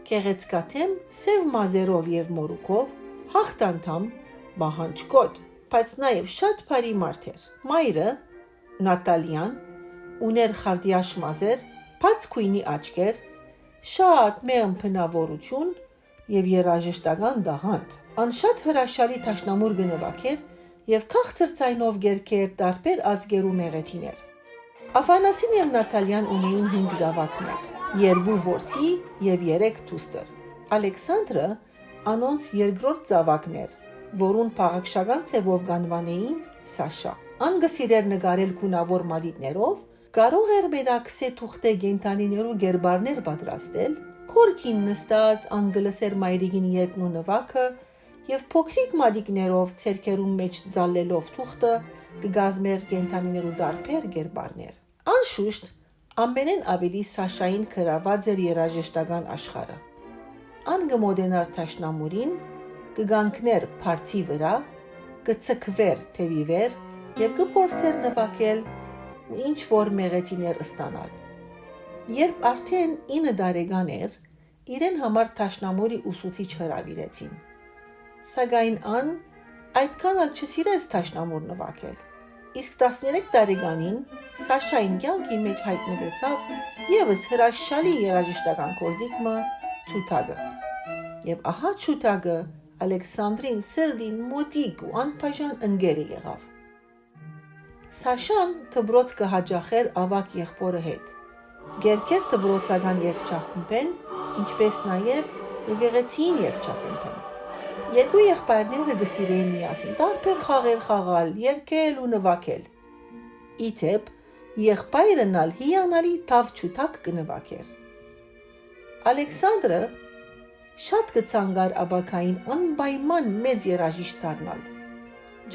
քեղեցկաթեմ սև մազերով եւ մորուքով հաղթանդամ բահանջկոտ, բայց նաեւ շատ բարի մարդ էր։ Մայրը Նատալիան ուներ խարդյաշ մազեր, բաց քույնի աչքեր, շատ մեղմ փնավորություն եւ երաժշտական դաղանդ։ Անշատ հրաշալի տաշնամուր գնվակ էր եւ քաղցր ցայնով գերքեր տարբեր ազգերու մեղեթիներ։ Աֆանասին եւ Նատալիան ունեին 5 զավակներ, 2 որդի եւ 3 դուստր։ Ալեքսանդրը անոնց երկրորդ զավակն էր, որուն փաղաքշական ցևով գանվանեին Սաշա։ Անգսիրեր նկարել քունավոր մադիտներով, կարող էր մեդաքսե թուղթե գենտանիներու գերբարներ պատրաստել, քորքին նստած անգլսեր մայրիկին երկնու նվակը եւ փոքրիկ մադիկներով ցերկերում մեջ ձալելով թուղթը կգազմեր կենթանիներու դարբեր գերբարներ։ Անշուշտ ամենեն ավելի Սաշային գրաված էր երաժշտական աշխարհը։ Ան գմոդենար տաշնամուրին կգանքներ փարցի վրա, կցկվեր թևի վեր եւ կփորձեր նվակել ու ինչ որ մեղեթիներ ստանալ։ Երբ արդեն 9 տարեկան էր, իրեն համար տաշնամուրի ուսուցիչ հրավիրեցին։ Սակայն ան այդքան էլ չսիրեց տաշնամուր նվակել։ Իսկ 13 տարեկանին Սաշային կյանքի մեջ հայտնվեցավ եւս հրաշալի երաժշտական գործիքը Չութագը։ Եվ ահա Չութագը Ալեքսանդրին սրդին մոտիկ ու անպայժան ընկերը եղավ։ Սաշան դբրոց կհաջախեր ավակ եղբորը հետ։ Գերքեր դբրոցական երգչախումբ են, ինչպես նաև եկեղեցին երգչախումբ են։ Երկու եղբայրները գսիրեին միասին տարբեր խաղեր խաղալ, երգել ու նվագել։ Իթեպ եղբայրն ալ հիանալի թավ Չութակ կնվագեր։ Ալեքսանդրը շատ կցանգար աբակային անպայման մեծ երաժիշտ դառնալ։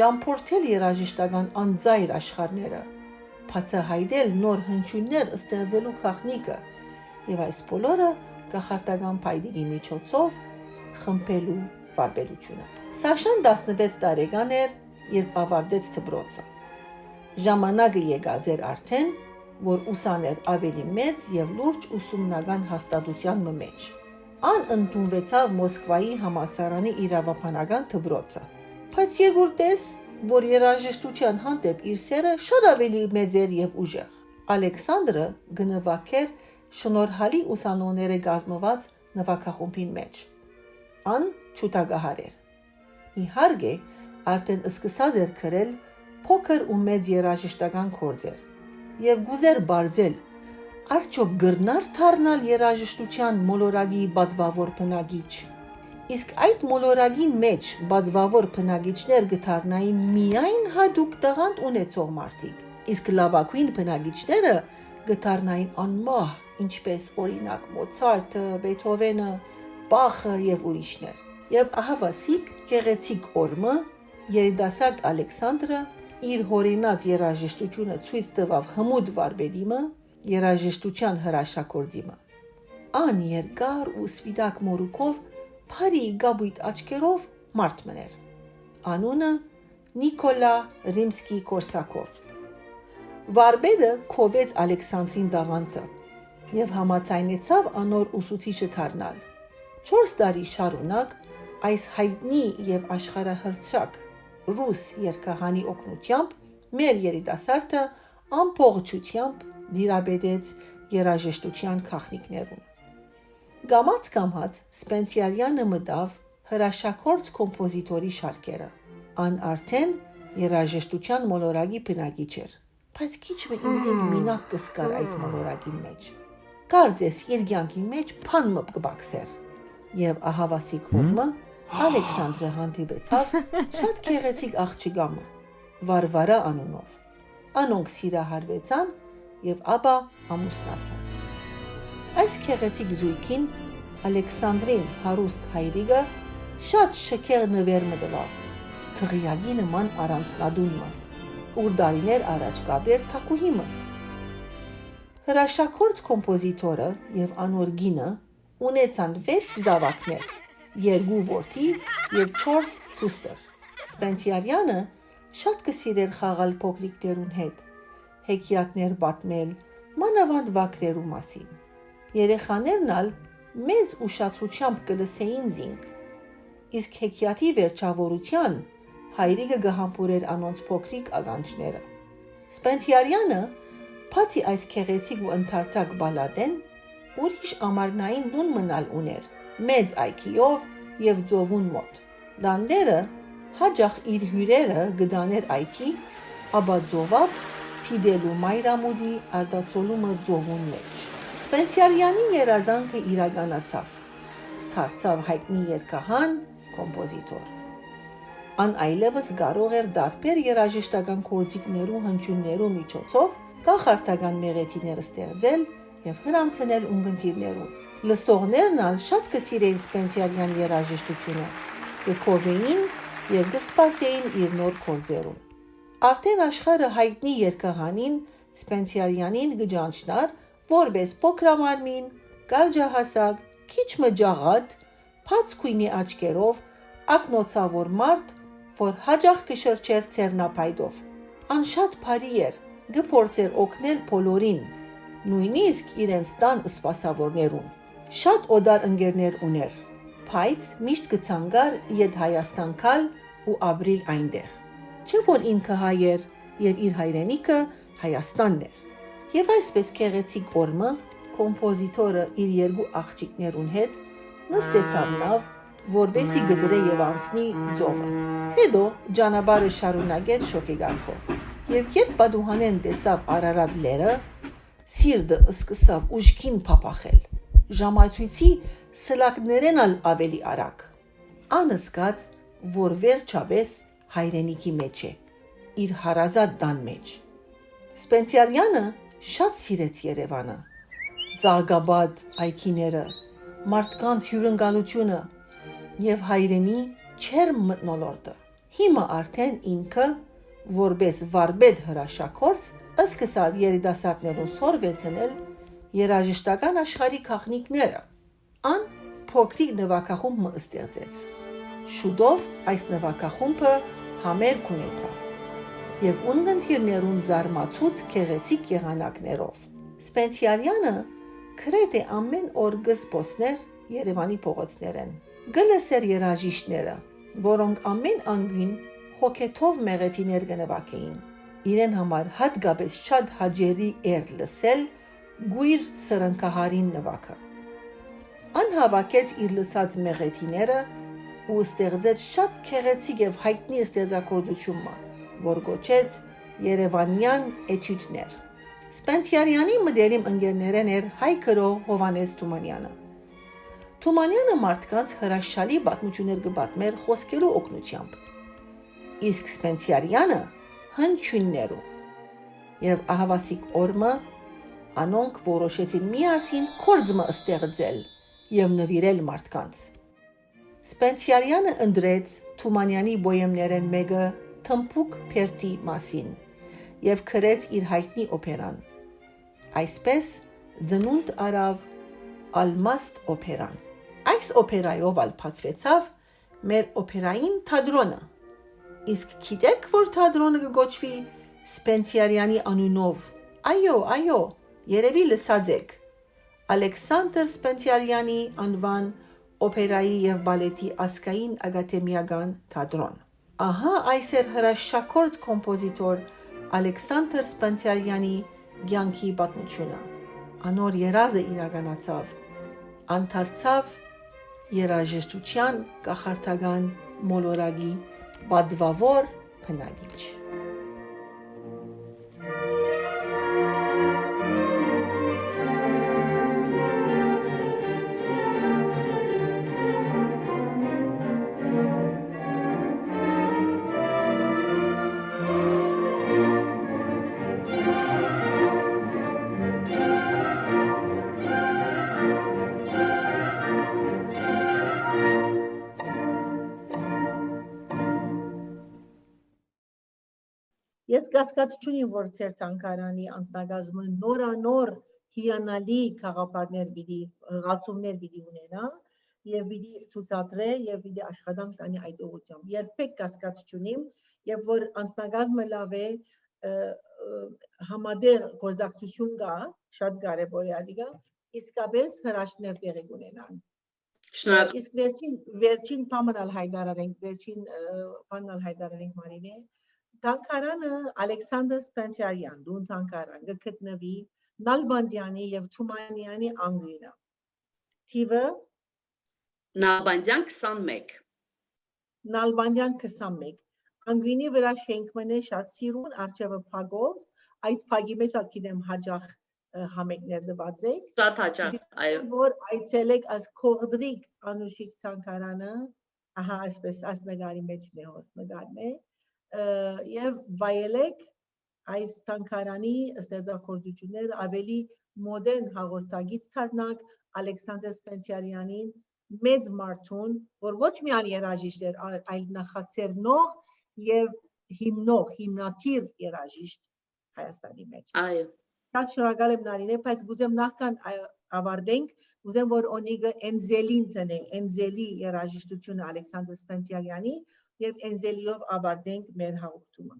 Ջամփորդել երաժշտական անձայր աշխարհները, բացահայտել նոր հնչյուններ ստեղծելու քաղաքնիկը եւ այս բոլորը կախարտական փայտիկի միջոցով խմբելու վարպետությունը։ Սաշան 16 տարեկան էր, երբ ավարտեց դպրոցը։ Ժամանակը եկած էր արդեն, որ ուսաներ ավելի մեծ եւ լուրջ ուսումնական հաստատության մեջ։ Ան ընդունվեցավ Մոսկվայի համալսարանի իրավաբանական դպրոցը։ Բայց եկուրտես, որ երաժշտության հանդեպ իր սերը շատ ավելի մեծ էր եւ ուժեղ։ Ալեքսանդրը գնվակեր շնորհալի ուսանողները կազմված նվագախումբին մեջ։ Ան Չութագահար էր։ Իհարկե, արդեն սկսած էր գրել փոքր ու մեծ երաժշտական գործեր եւ գուզեր բարձել արդյոք գրնար դառնալ երաժշտության մոլորակի բադվավոր բնագիչ։ Իսկ այդ մոլորակին մեջ բադվավոր բնագիչներ գտարնային միայն հատուկ տաղանդ ունեցող մարդիկ, իսկ լավագույն բնագիչները գտարնային անմահ, ինչպես օրինակ Մոցարտը, Բեթհովենը, Բախը եւ ուրիշներ։ Երբ ահավասիկ գեղեցիկ օրմը երիտասարդ Ալեքսանդրը իր հորինած երաժշտությունը ցույց տվավ հմուտ վարպետիմը, երաժշտության հրաշագործիմը։ Ան երկար ու սպիտակ մորուքով Փարի գաբույտ աչքերով մարդ մներ։ Անունը Նիկոլա Ռիմսկի-Կորսակով։ Վարպետը քովեց Ալեքսանդրին դաղանտը եւ համաձայնեցավ անոր ուսուցիչը դառնալ։ 4 տարի շարունակ այս հայտնի եւ աշխարհահռչակ ռուս երգահանի օգնությամբ մեր երիտասարդը ամփոփչությամբ դիրաբետեց երաժշտության քաղաքնիկներուն։ Գամած Սպենսիարյանը մտավ հրաշագործ կոմպոզիտորի շարքերը։ Ան արդեն երաժշտության մոլորակի բնագիչ էր, բայց քիչ ինձ մինակ կսկար այդ մոլորակին մեջ։ Կարծես իր կյանքի մեջ փան մը կբաքսեր։ Եվ ահավասիկ օրը Ալեքսանդրը հանդիպեցավ շատ գեղեցիկ աղջիկամը, Վարվարա անունով։ Անոնք սիրահարվեցան եւ ապա ամուսնացան։ Այս գեղեցիկ զույգին Ալեքսանդրին հարուստ հայրիկը շատ շքեղ նվեր մտավ, թղիագի նման առանձնադունմը, ուր դարիներ առաջ կապրեր թակուհիմը։ Հրաշագործ կոմպոզիտորը եւ անոր գինը ունեցան 6 զավակներ, 2 որդի եւ 4 դուստր։ Սպենսիարյանը շատ կսիրեր խաղալ փոքրիկներուն հետ, հեքիաթներ պատմել, մանավանդ վագրերու մասին։ Երեխաներն ալ մեծ ուշադրությամբ կլսեին զինք, իսկ հեքիաթի վերջավորության հայրիկը գհամբուրեր անոնց փոքրիկ ականջները։ Սպենսիարյանը, բացի այս քեղեցիկ ու ընդարձակ բալադեն, ուրիշ ամառնային տուն մնալ ուներ, մեծ այգիով եւ ծովուն մոտ։ Դանդերը հաջախ իր հյուրերը գտաներ այգի, ապա ծովավ թիդելու մայրամուդի արտացոլումը ծովուն մեջ։ Սպենսիարյանի երազանքը իրականացավ, դարձավ հայտնի երգահան, կոմպոզիտոր։ Ան այլևս կարող էր դարբեր երաժշտական գործիքներու հնչյուններու միջոցով կախարդական մեղեթիներ ստեղծել եւ հրամցնել ունգընտիրներուն։ Լսողներն ալ շատ կսիրեին Սպենսիարյան երաժշտությունը, կքովեին եւ կսպասեին իր նոր գործերուն։ Արդեն աշխարհը հայտնի երգահանին Սպենսիարյանին գճանչնար, որպես փոքրամարմին, կարճահասակ, քիչ մը ջաղատ, բաց քույնի աչքերով, ակնոցավոր մարդ, որ հաջող կշրջեր ցերնապայդով։ Ան շատ բարի էր, գփորձեր օգնել բոլորին, նույնիսկ իրենց տան սպասավորներուն։ Շատ օդար ընկերներ ուներ, բայց միշտ կցանգար իդ Հայաստան գալ ու ապրիլ այնտեղ։ Չէ որ ինքը հայ էր եւ իր հայրենիքը Հայաստանն էր։ Եվ այսպես գեղեցիկ օրը կոմպոզիտորը իր երկու աղջիկներուն հետ նստեցավ նավ, որբեսի գդրե եւ անցնի ծովը։ Հետո ճանապարհը շարունակեց շոկեգանքով։ Եվ երբ Բադուհանեն տեսավ Արարատ լերը, սիրտը սկսավ ուժքին փափախել։ Ժամացույցի սլակներն ավելի արագ։ Անզգաց, որ վերջապես հայրենիքի մեջ է, իր հարազատ տան մեջ։ Սպենսիարյանը շատ սիրեց Երևանը, ծաղկաբադ այգիները, մարդկանց հյուրընկալությունը եւ հայրենի չերմ մթնոլորտը։ Հիմա արդեն ինքը, որպես վարպետ հրաշագործ, սկսավ երիտասարդներուն սորվեցնել երաժշտական աշխարհի քաղաքները։ Ան փոքրիկ նվագախումբ ստեղծեց։ Շուտով այս նվագախումբը համերգ ունեցավ եւ ունգընթիրներուն զարմացուց գեղեցիկ եղանակներով։ Սպենսիարյանը քրեթե ամեն օր գզբոսներ Երևանի փողոցներեն։ Գլսեր երաժիշտները, որոնք ամեն անգին հոգեթով մեղեթիներ կնվագեին։ Իրեն համար հատկապես շատ հաճելի էր լսել գույր սրընկահարին նվագը։ Անհավաքեց իր լսած մեղեթիները ու ստեղծեց շատ գեղեցիկ եւ հայտնի ստեղծագործություն, որ գոչեց Երևանյան էտյուդներ։ Սպենսիարյանի մտերիմ ընկերներն էր հայ գրող Հովհաննես Թումանյանը։ Թումանյանը մարդկանց հրաշալի պատմություններ կպատմեր խոսքերու օգնությամբ։ Իսկ Սպենսիարյանը հնչյուններու։ Եվ ահավասիկ օրը անոնք որոշեցին միասին կորձը ստեղծել եւ նվիրել մարդկանց։ Սպենսիարյանը ընդրեց Թումանյանի բոյեմներեն մեկը Թմփուկ Փերթի մասին եւ քրեց իր հայտնի օպերան։ Այսպես ծնունդ արավ Ալմաստ օպերան։ Այս օպերայով ալփացվեցավ մեր օպերային թատրոնը։ Իսկ գիտեք, որ թատրոնը կգոչվի Սպենսիարյանի անունով։ Այո, երևի լսած եք։ Ալեքսանդր Սպենսիարյանի անվան օպերայի եւ բալետի ազգային ակադեմիական թատրոն։ Ահա այս էր հրաշագործ կոմպոզիտոր Ալեքսանդր Սպենսիարյանի կյանքի պատմությունը։ Անոր երազը իրականացավ, անդարձավ երաժշտության կախարդական մոլորակի պատվավոր բնագիչ։ Ես կասկած չունիմ, որ ձեր թանգարանի անձնագազմը նորանոր հիանալի խաղապարներ պիտի հղացումներ պիտի ունենա եւ պիտի ցուցադրե եւ պիտի աշխատանք տանի այդ ուղղությամբ։ Երբեք կասկած չունիմ, եւ որ անձնագազմը լավ է, համադեղ գործակցություն կա, շատ կարեւոր է ադիգա, իսկապես հրաշքներ տեղի ունենան։ Շնորհակալ։ Իսկ վերջին բանալ հայտարարենք Մարինե, թանգարանը Ալեքսանդր Սպենսիարյան դուն թանգարան գտնվի Նալբանդյանի եւ Թումանյանի անգույնը։ Թիվը Նալբանդյան 21։ Նալբանդյան 21։ Անգույնի վրա շենք մնե շատ սիրուն արջևը փագով, այդ փագի մեջ ակիդեմ հաջախ համեկներ դված եք։ Շատ հաճախ, այո։ Որ այցելեք այս Կողդրիկ Անուշիկ թանգարանը, ահա այսպես այս նկարի մեջն է հոս նկարն է, եւ վայելեք այս թանգարանի ստեղծագործությունները ավելի մոդեռն հաղորդագից դառնաք Ալեքսանդր Սպենսիարյանին մեծ մարդուն, որ ոչ միայն երաժիշտ էր, այլ նախաձեռնող եւ հիմնադիր երաժիշտ Հայաստանի մեջ։ Այո։ Շատ շնորհակալ եմ Նարինե, բայց գուզեմ նախքան ավարտենք, ուզեմ որ Օնիգը Էնզելին տնե, Էնզելի երաժշտությունը Ալեքսանդր Սպենտիարյանի եւ Էնզելիով ավարտենք մեր հաղորդումը։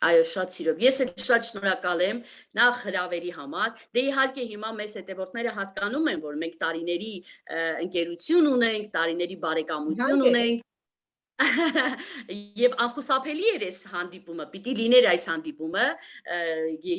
Այո, շատ սիրով։ Ես էլ շատ շնորհակալ եմ նախ հրավերի համար։ Դե իհարկե հիմա մեզ հետևորդները հասկանում են, որ մենք տարիների ընկերություն ունենք, տարիների բարեկամություն ունենք։ Եվ անխուսափելի էր այս հանդիպումը, պիտի լիներ այս հանդիպումը,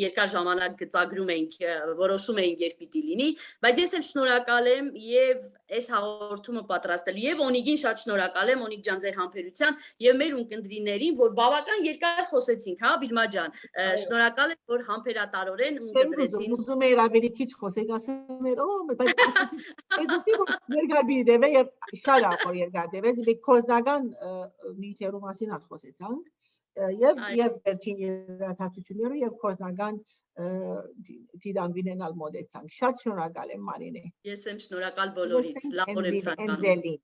երկար ժամանակ գծագրում ենք, որոշում էինք երբ պիտի լինի, բայց ես էլ շնորհակալ եմ եւ այս հաղորդումը պատրաստելու եւ Օնիգին շատ շնորհակալ եմ, Օնիգ ջան ձեր համբերության եւ մեր ունկնդիրներին, որ բավական երկար խոսեցինք, հա Վիլմա ջան, շնորհակալ եմ, որ համբերատարորեն ունկնդրեցին։ Ուզում էր ավելի քիչ խոսենք, ասում էր, բայց ասեցի որ երկարդիվ է եւ շատ ախոր երկարդիվ է, կորզնական նյութերու մասին խոսեցանք եւ վերջին երաժշտությունները եւ կորզնական դիդան վինենալ մոդեցանք։ Շատ շնորհակալ եմ Մարինե։ Ես եմ շնորհակալ բոլորից, լավ օր եմ ցանկանում։